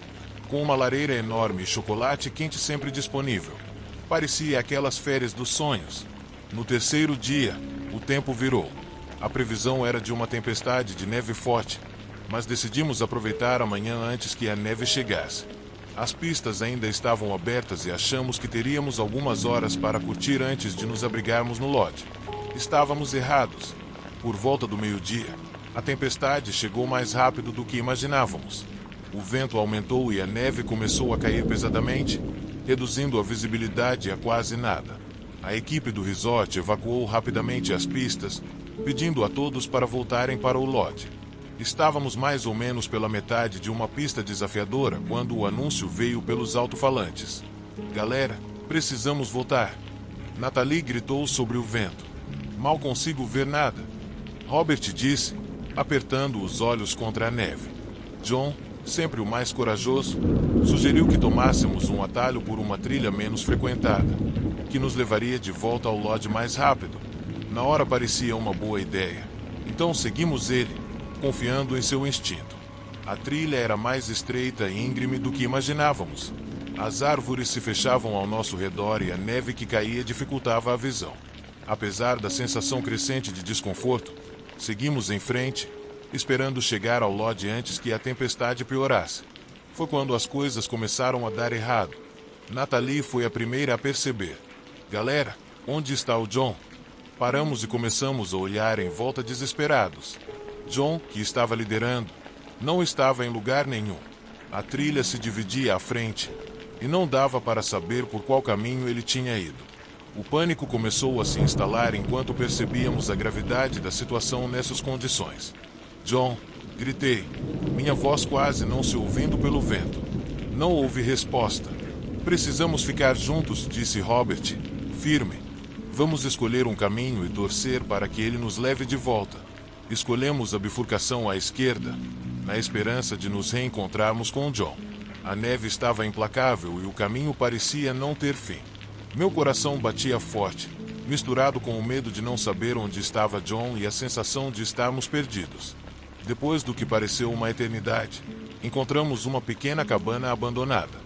com uma lareira enorme e chocolate quente sempre disponível. Parecia aquelas férias dos sonhos. No terceiro dia, o tempo virou. A previsão era de uma tempestade de neve forte, mas decidimos aproveitar a manhã antes que a neve chegasse. As pistas ainda estavam abertas e achamos que teríamos algumas horas para curtir antes de nos abrigarmos no lodge. Estávamos errados. Por volta do meio-dia, a tempestade chegou mais rápido do que imaginávamos. O vento aumentou e a neve começou a cair pesadamente, reduzindo a visibilidade a quase nada. A equipe do resort evacuou rapidamente as pistas, pedindo a todos para voltarem para o lodge. Estávamos mais ou menos pela metade de uma pista desafiadora quando o anúncio veio pelos alto-falantes. Galera, precisamos voltar. Nathalie gritou sobre o vento. Mal consigo ver nada. Robert disse, apertando os olhos contra a neve. John, sempre o mais corajoso, sugeriu que tomássemos um atalho por uma trilha menos frequentada, que nos levaria de volta ao lodge mais rápido. Na hora parecia uma boa ideia. Então seguimos ele, confiando em seu instinto. A trilha era mais estreita e íngreme do que imaginávamos. As árvores se fechavam ao nosso redor e a neve que caía dificultava a visão. Apesar da sensação crescente de desconforto, seguimos em frente, esperando chegar ao lodge antes que a tempestade piorasse. Foi quando as coisas começaram a dar errado. Nathalie foi a primeira a perceber. Galera, onde está o John? Paramos e começamos a olhar em volta desesperados. John, que estava liderando, não estava em lugar nenhum. A trilha se dividia à frente, e não dava para saber por qual caminho ele tinha ido. O pânico começou a se instalar enquanto percebíamos a gravidade da situação nessas condições. John, gritei, minha voz quase não se ouvindo pelo vento. Não houve resposta. Precisamos ficar juntos, disse Robert, firme. Vamos escolher um caminho e torcer para que ele nos leve de volta. Escolhemos a bifurcação à esquerda, na esperança de nos reencontrarmos com John. A neve estava implacável e o caminho parecia não ter fim. Meu coração batia forte, misturado com o medo de não saber onde estava John e a sensação de estarmos perdidos. Depois do que pareceu uma eternidade, encontramos uma pequena cabana abandonada.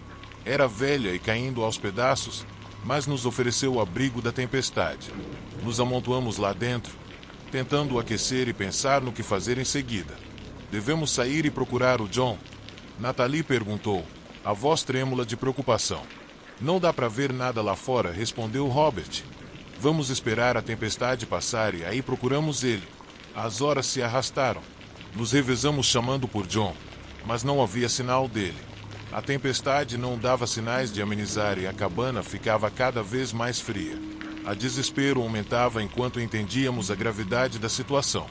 Era velha e caindo aos pedaços, mas nos ofereceu o abrigo da tempestade. Nos amontoamos lá dentro, tentando aquecer e pensar no que fazer em seguida. Devemos sair e procurar o John? Nathalie perguntou, a voz trêmula de preocupação. Não dá para ver nada lá fora, respondeu Robert. Vamos esperar a tempestade passar e aí procuramos ele. As horas se arrastaram. Nos revezamos chamando por John, mas não havia sinal dele. A tempestade não dava sinais de amenizar e a cabana ficava cada vez mais fria. A desespero aumentava enquanto entendíamos a gravidade da situação.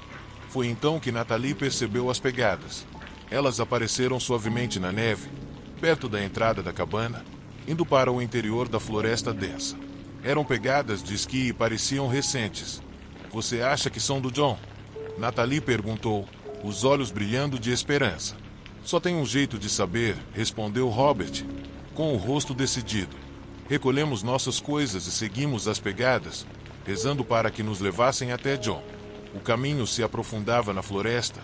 Foi então que Nathalie percebeu as pegadas. Elas apareceram suavemente na neve, perto da entrada da cabana, indo para o interior da floresta densa. Eram pegadas de esqui e pareciam recentes. Você acha que são do John? Nathalie perguntou, os olhos brilhando de esperança. Só tem um jeito de saber, respondeu Robert, com o rosto decidido. Recolhemos nossas coisas e seguimos as pegadas, rezando para que nos levassem até John. O caminho se aprofundava na floresta,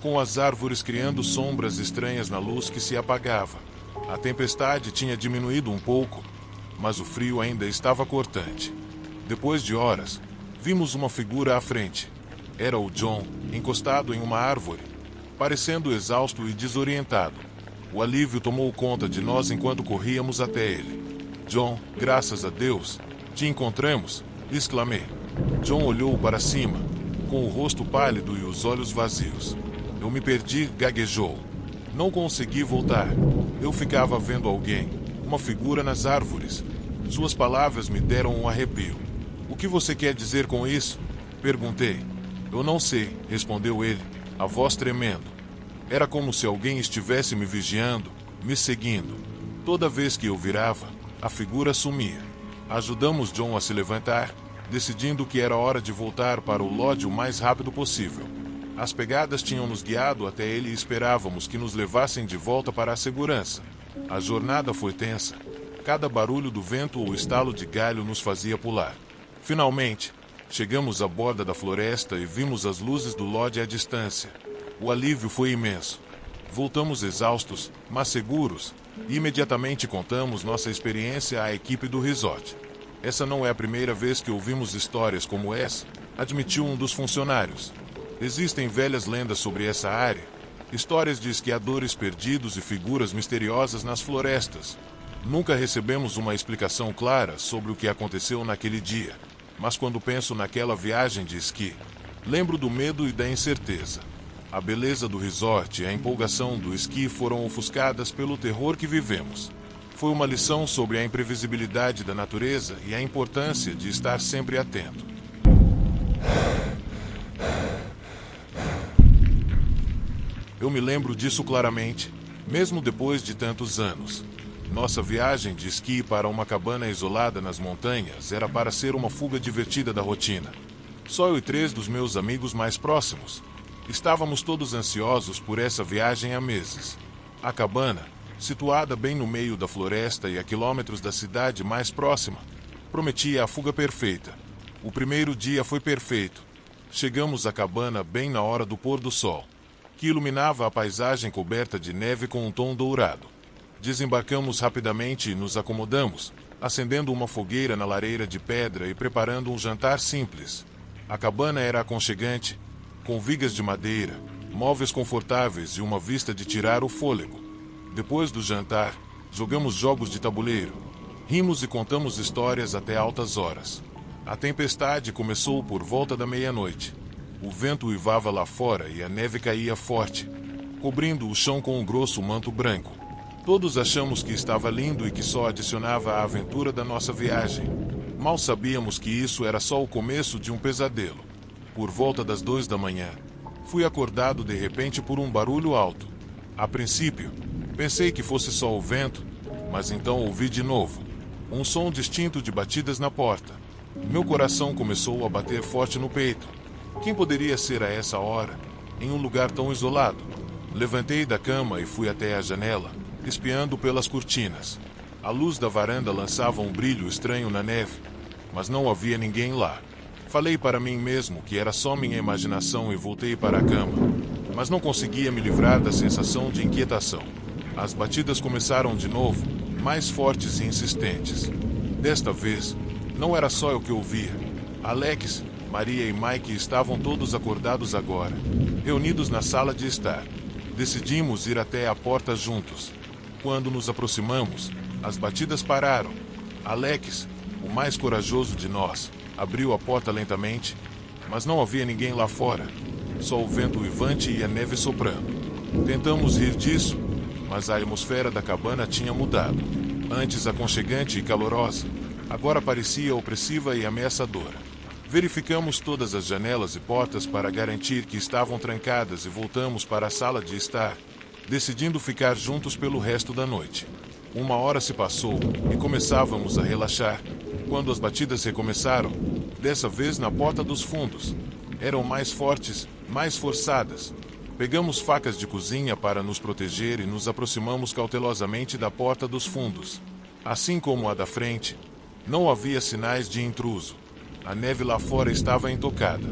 com as árvores criando sombras estranhas na luz que se apagava. A tempestade tinha diminuído um pouco, mas o frio ainda estava cortante. Depois de horas, vimos uma figura à frente. Era o John, encostado em uma árvore, parecendo exausto e desorientado. O alívio tomou conta de nós enquanto corríamos até ele. John, graças a Deus, te encontramos, exclamei. John olhou para cima, com o rosto pálido e os olhos vazios. Eu me perdi, gaguejou. Não consegui voltar. Eu ficava vendo alguém, uma figura nas árvores. Suas palavras me deram um arrepio. O que você quer dizer com isso? Perguntei. Eu não sei, respondeu ele, a voz tremendo. Era como se alguém estivesse me vigiando, me seguindo. Toda vez que eu virava, a figura sumia. Ajudamos John a se levantar, decidindo que era hora de voltar para o lodge o mais rápido possível. As pegadas tinham nos guiado até ele e esperávamos que nos levassem de volta para a segurança. A jornada foi tensa. Cada barulho do vento ou estalo de galho nos fazia pular. Finalmente, chegamos à borda da floresta e vimos as luzes do lodge à distância. O alívio foi imenso. Voltamos exaustos, mas seguros, e imediatamente contamos nossa experiência à equipe do resort. Essa não é a primeira vez que ouvimos histórias como essa, admitiu um dos funcionários. Existem velhas lendas sobre essa área, histórias de esquiadores perdidos e figuras misteriosas nas florestas. Nunca recebemos uma explicação clara sobre o que aconteceu naquele dia, mas quando penso naquela viagem de esqui, lembro do medo e da incerteza. A beleza do resort e a empolgação do esqui foram ofuscadas pelo terror que vivemos. Foi uma lição sobre a imprevisibilidade da natureza e a importância de estar sempre atento. Eu me lembro disso claramente, mesmo depois de tantos anos. Nossa viagem de esqui para uma cabana isolada nas montanhas era para ser uma fuga divertida da rotina. Só eu e 3 dos meus amigos mais próximos. Estávamos todos ansiosos por essa viagem há meses. A cabana, situada bem no meio da floresta e a quilômetros da cidade mais próxima, prometia a fuga perfeita. O primeiro dia foi perfeito. Chegamos à cabana bem na hora do pôr do sol, que iluminava a paisagem coberta de neve com um tom dourado. Desembarcamos rapidamente e nos acomodamos, acendendo uma fogueira na lareira de pedra e preparando um jantar simples. A cabana era aconchegante, com vigas de madeira, móveis confortáveis e uma vista de tirar o fôlego. Depois do jantar, jogamos jogos de tabuleiro, rimos e contamos histórias até altas horas. A tempestade começou por volta da meia-noite. O vento uivava lá fora e a neve caía forte, cobrindo o chão com um grosso manto branco. Todos achamos que estava lindo e que só adicionava à aventura da nossa viagem. Mal sabíamos que isso era só o começo de um pesadelo. Por volta das 2 da manhã, fui acordado de repente por um barulho alto. A princípio, pensei que fosse só o vento, mas então ouvi de novo um som distinto de batidas na porta. Meu coração começou a bater forte no peito. Quem poderia ser a essa hora, em um lugar tão isolado? Levantei da cama e fui até a janela, espiando pelas cortinas. A luz da varanda lançava um brilho estranho na neve, mas não havia ninguém lá. Falei para mim mesmo que era só minha imaginação e voltei para a cama, mas não conseguia me livrar da sensação de inquietação. As batidas começaram de novo, mais fortes e insistentes. Desta vez, não era só eu que ouvia. Alex, Maria e Mike estavam todos acordados agora, reunidos na sala de estar. Decidimos ir até a porta juntos. Quando nos aproximamos, as batidas pararam. Alex, o mais corajoso de nós, abriu a porta lentamente, mas não havia ninguém lá fora, só o vento uivante e a neve soprando. Tentamos rir disso, mas a atmosfera da cabana tinha mudado. Antes aconchegante e calorosa, agora parecia opressiva e ameaçadora. Verificamos todas as janelas e portas para garantir que estavam trancadas e voltamos para a sala de estar, decidindo ficar juntos pelo resto da noite. 1 hora se passou e começávamos a relaxar, quando as batidas recomeçaram, dessa vez na porta dos fundos. Eram mais fortes, mais forçadas. Pegamos facas de cozinha para nos proteger e nos aproximamos cautelosamente da porta dos fundos. Assim como a da frente, não havia sinais de intruso. A neve lá fora estava intocada.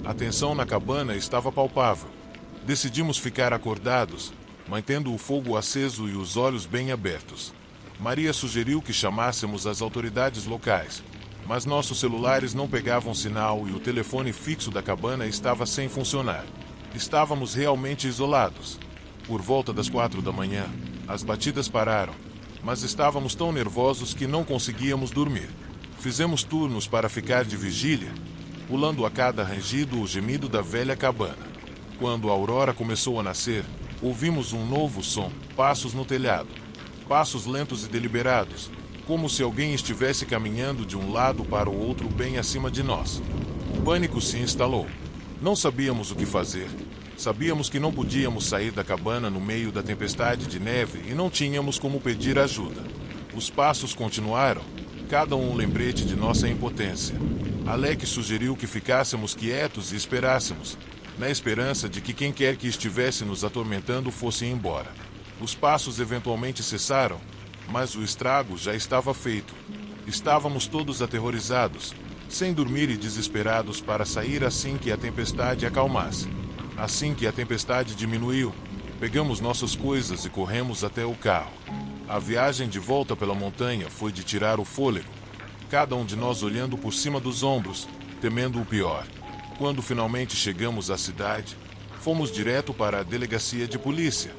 A tensão na cabana estava palpável. Decidimos ficar acordados, mantendo o fogo aceso e os olhos bem abertos. Maria sugeriu que chamássemos as autoridades locais, mas nossos celulares não pegavam sinal e o telefone fixo da cabana estava sem funcionar. Estávamos realmente isolados. Por volta das 4 da manhã, as batidas pararam, mas estávamos tão nervosos que não conseguíamos dormir. Fizemos turnos para ficar de vigília, pulando a cada rangido o gemido da velha cabana. Quando a aurora começou a nascer, ouvimos um novo som, passos no telhado. Passos lentos e deliberados, como se alguém estivesse caminhando de um lado para o outro bem acima de nós. O pânico se instalou. Não sabíamos o que fazer. Sabíamos que não podíamos sair da cabana no meio da tempestade de neve e não tínhamos como pedir ajuda. Os passos continuaram, cada um lembrete de nossa impotência. Alec sugeriu que ficássemos quietos e esperássemos, na esperança de que quem quer que estivesse nos atormentando fosse embora. Os passos eventualmente cessaram, mas o estrago já estava feito. Estávamos todos aterrorizados, sem dormir e desesperados para sair assim que a tempestade acalmasse. Assim que a tempestade diminuiu, pegamos nossas coisas e corremos até o carro. A viagem de volta pela montanha foi de tirar o fôlego, cada um de nós olhando por cima dos ombros, temendo o pior. Quando finalmente chegamos à cidade, fomos direto para a delegacia de polícia.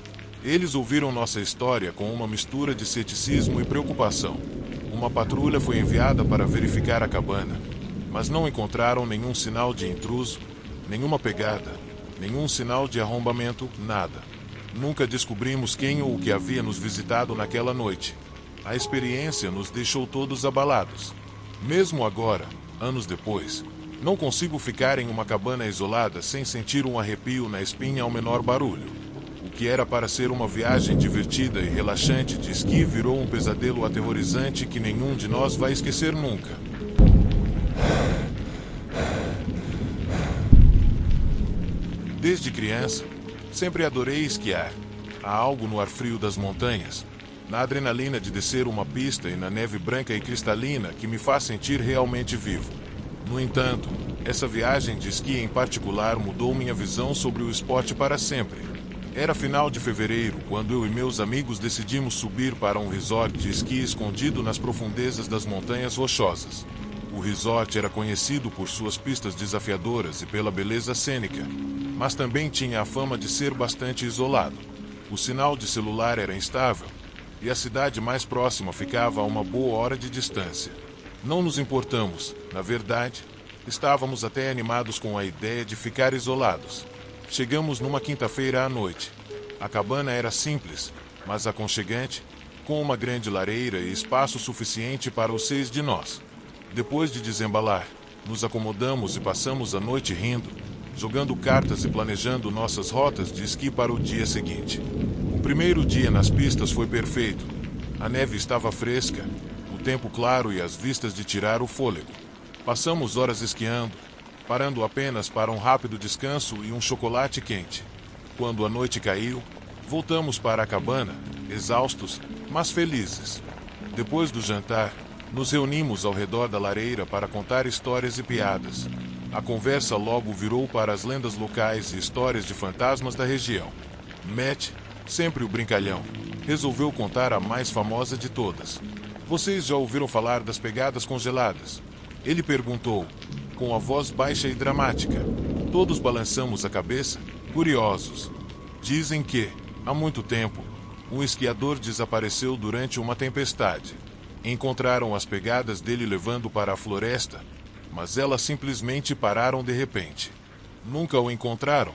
Eles ouviram nossa história com uma mistura de ceticismo e preocupação. Uma patrulha foi enviada para verificar a cabana, mas não encontraram nenhum sinal de intruso, nenhuma pegada, nenhum sinal de arrombamento, nada. Nunca descobrimos quem ou o que havia nos visitado naquela noite. A experiência nos deixou todos abalados. Mesmo agora, anos depois, não consigo ficar em uma cabana isolada sem sentir um arrepio na espinha ao menor barulho. O que era para ser uma viagem divertida e relaxante de esqui virou um pesadelo aterrorizante que nenhum de nós vai esquecer nunca. Desde criança, sempre adorei esquiar. Há algo no ar frio das montanhas, na adrenalina de descer uma pista e na neve branca e cristalina que me faz sentir realmente vivo. No entanto, essa viagem de esqui em particular mudou minha visão sobre o esporte para sempre. Era final de fevereiro quando eu e meus amigos decidimos subir para um resort de esqui escondido nas profundezas das Montanhas Rochosas. O resort era conhecido por suas pistas desafiadoras e pela beleza cênica, mas também tinha a fama de ser bastante isolado. O sinal de celular era instável e a cidade mais próxima ficava a uma boa hora de distância. Não nos importamos, na verdade, estávamos até animados com a ideia de ficar isolados. Chegamos numa quinta-feira à noite. A cabana era simples, mas aconchegante, com uma grande lareira e espaço suficiente para os 6 de nós. Depois de desembalar, nos acomodamos e passamos a noite rindo, jogando cartas e planejando nossas rotas de esqui para o dia seguinte. O primeiro dia nas pistas foi perfeito. A neve estava fresca, o tempo claro e as vistas de tirar o fôlego. Passamos horas esquiando, parando apenas para um rápido descanso e um chocolate quente. Quando a noite caiu, voltamos para a cabana, exaustos, mas felizes. Depois do jantar, nos reunimos ao redor da lareira para contar histórias e piadas. A conversa logo virou para as lendas locais e histórias de fantasmas da região. Matt, sempre o brincalhão, resolveu contar a mais famosa de todas. Vocês já ouviram falar das pegadas congeladas? Ele perguntou, com a voz baixa e dramática. Todos balançamos a cabeça, curiosos. Dizem que, há muito tempo, um esquiador desapareceu durante uma tempestade. Encontraram as pegadas dele levando para a floresta, mas elas simplesmente pararam de repente. Nunca o encontraram.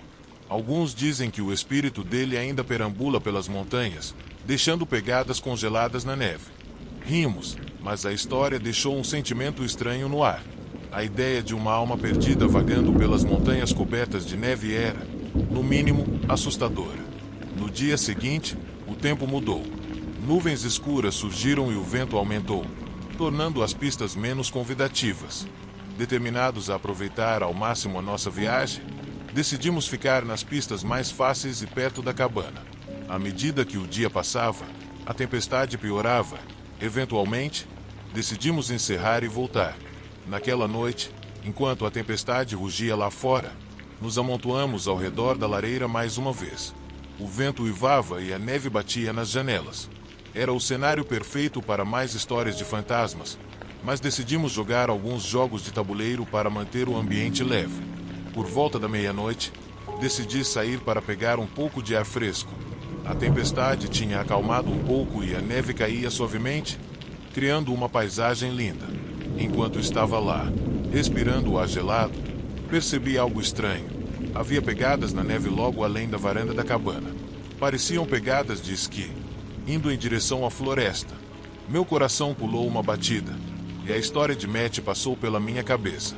Alguns dizem que o espírito dele ainda perambula pelas montanhas, deixando pegadas congeladas na neve. Rimos, mas a história deixou um sentimento estranho no ar. A ideia de uma alma perdida vagando pelas montanhas cobertas de neve era, no mínimo, assustadora. No dia seguinte, o tempo mudou. Nuvens escuras surgiram e o vento aumentou, tornando as pistas menos convidativas. Determinados a aproveitar ao máximo a nossa viagem, decidimos ficar nas pistas mais fáceis e perto da cabana. À medida que o dia passava, a tempestade piorava. Eventualmente, decidimos encerrar e voltar. Naquela noite, enquanto a tempestade rugia lá fora, nos amontoamos ao redor da lareira mais uma vez. O vento uivava e a neve batia nas janelas. Era o cenário perfeito para mais histórias de fantasmas, mas decidimos jogar alguns jogos de tabuleiro para manter o ambiente leve. Por volta da meia-noite, decidi sair para pegar um pouco de ar fresco. A tempestade tinha acalmado um pouco e a neve caía suavemente, criando uma paisagem linda. Enquanto estava lá, respirando o ar gelado, percebi algo estranho. Havia pegadas na neve logo além da varanda da cabana. Pareciam pegadas de esqui, indo em direção à floresta. Meu coração pulou uma batida, e a história de Matt passou pela minha cabeça.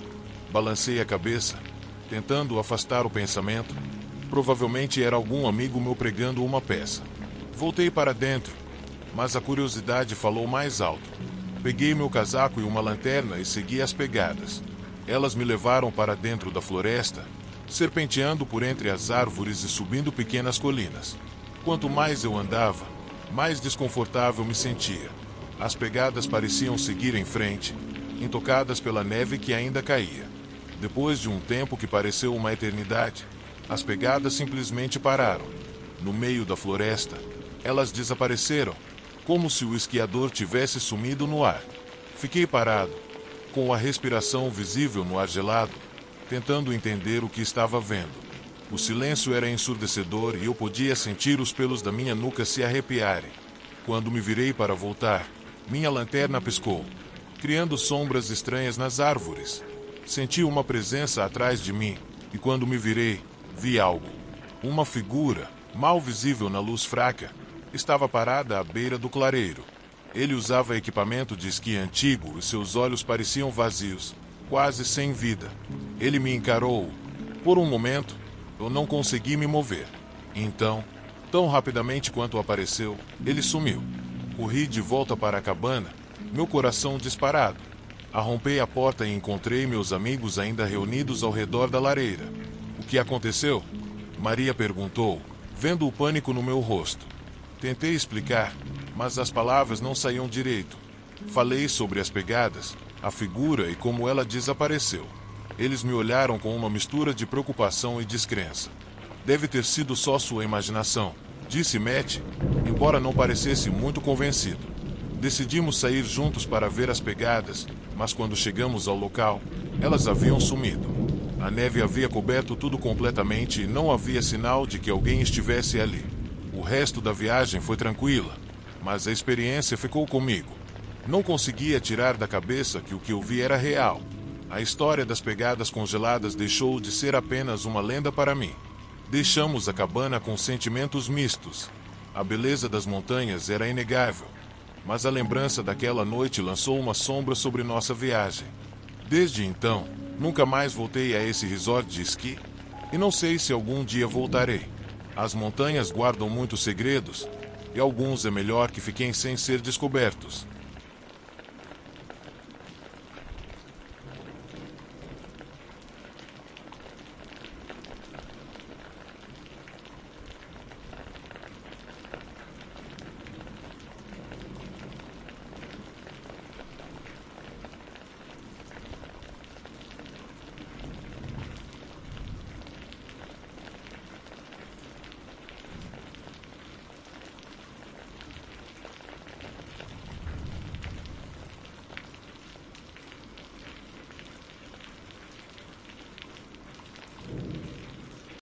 Balancei a cabeça, tentando afastar o pensamento. Provavelmente era algum amigo meu pregando uma peça. Voltei para dentro, mas a curiosidade falou mais alto. Peguei meu casaco e uma lanterna e segui as pegadas. Elas me levaram para dentro da floresta, serpenteando por entre as árvores e subindo pequenas colinas. Quanto mais eu andava, mais desconfortável me sentia. As pegadas pareciam seguir em frente, intocadas pela neve que ainda caía. Depois de um tempo que pareceu uma eternidade, as pegadas simplesmente pararam. No meio da floresta, elas desapareceram, como se o esquiador tivesse sumido no ar. Fiquei parado, com a respiração visível no ar gelado, tentando entender o que estava vendo. O silêncio era ensurdecedor e eu podia sentir os pelos da minha nuca se arrepiarem. Quando me virei para voltar, minha lanterna piscou, criando sombras estranhas nas árvores. Senti uma presença atrás de mim, e quando me virei, vi algo. Uma figura, mal visível na luz fraca, estava parada à beira do clareiro. Ele usava equipamento de esqui antigo e seus olhos pareciam vazios, quase sem vida. Ele me encarou. Por um momento, eu não consegui me mover. Então, tão rapidamente quanto apareceu, ele sumiu. Corri de volta para a cabana, meu coração disparado. Arrompei a porta e encontrei meus amigos ainda reunidos ao redor da lareira. O que aconteceu? Maria perguntou, vendo o pânico no meu rosto. Tentei explicar, mas as palavras não saíam direito. Falei sobre as pegadas, a figura e como ela desapareceu. Eles me olharam com uma mistura de preocupação e descrença. Deve ter sido só sua imaginação, disse Matt, embora não parecesse muito convencido. Decidimos sair juntos para ver as pegadas, mas quando chegamos ao local, elas haviam sumido. A neve havia coberto tudo completamente e não havia sinal de que alguém estivesse ali. O resto da viagem foi tranquila, mas a experiência ficou comigo. Não conseguia tirar da cabeça que o que eu vi era real. A história das pegadas congeladas deixou de ser apenas uma lenda para mim. Deixamos a cabana com sentimentos mistos. A beleza das montanhas era inegável, mas a lembrança daquela noite lançou uma sombra sobre nossa viagem. Desde então, nunca mais voltei a esse resort de esqui, e não sei se algum dia voltarei. As montanhas guardam muitos segredos, e alguns é melhor que fiquem sem ser descobertos.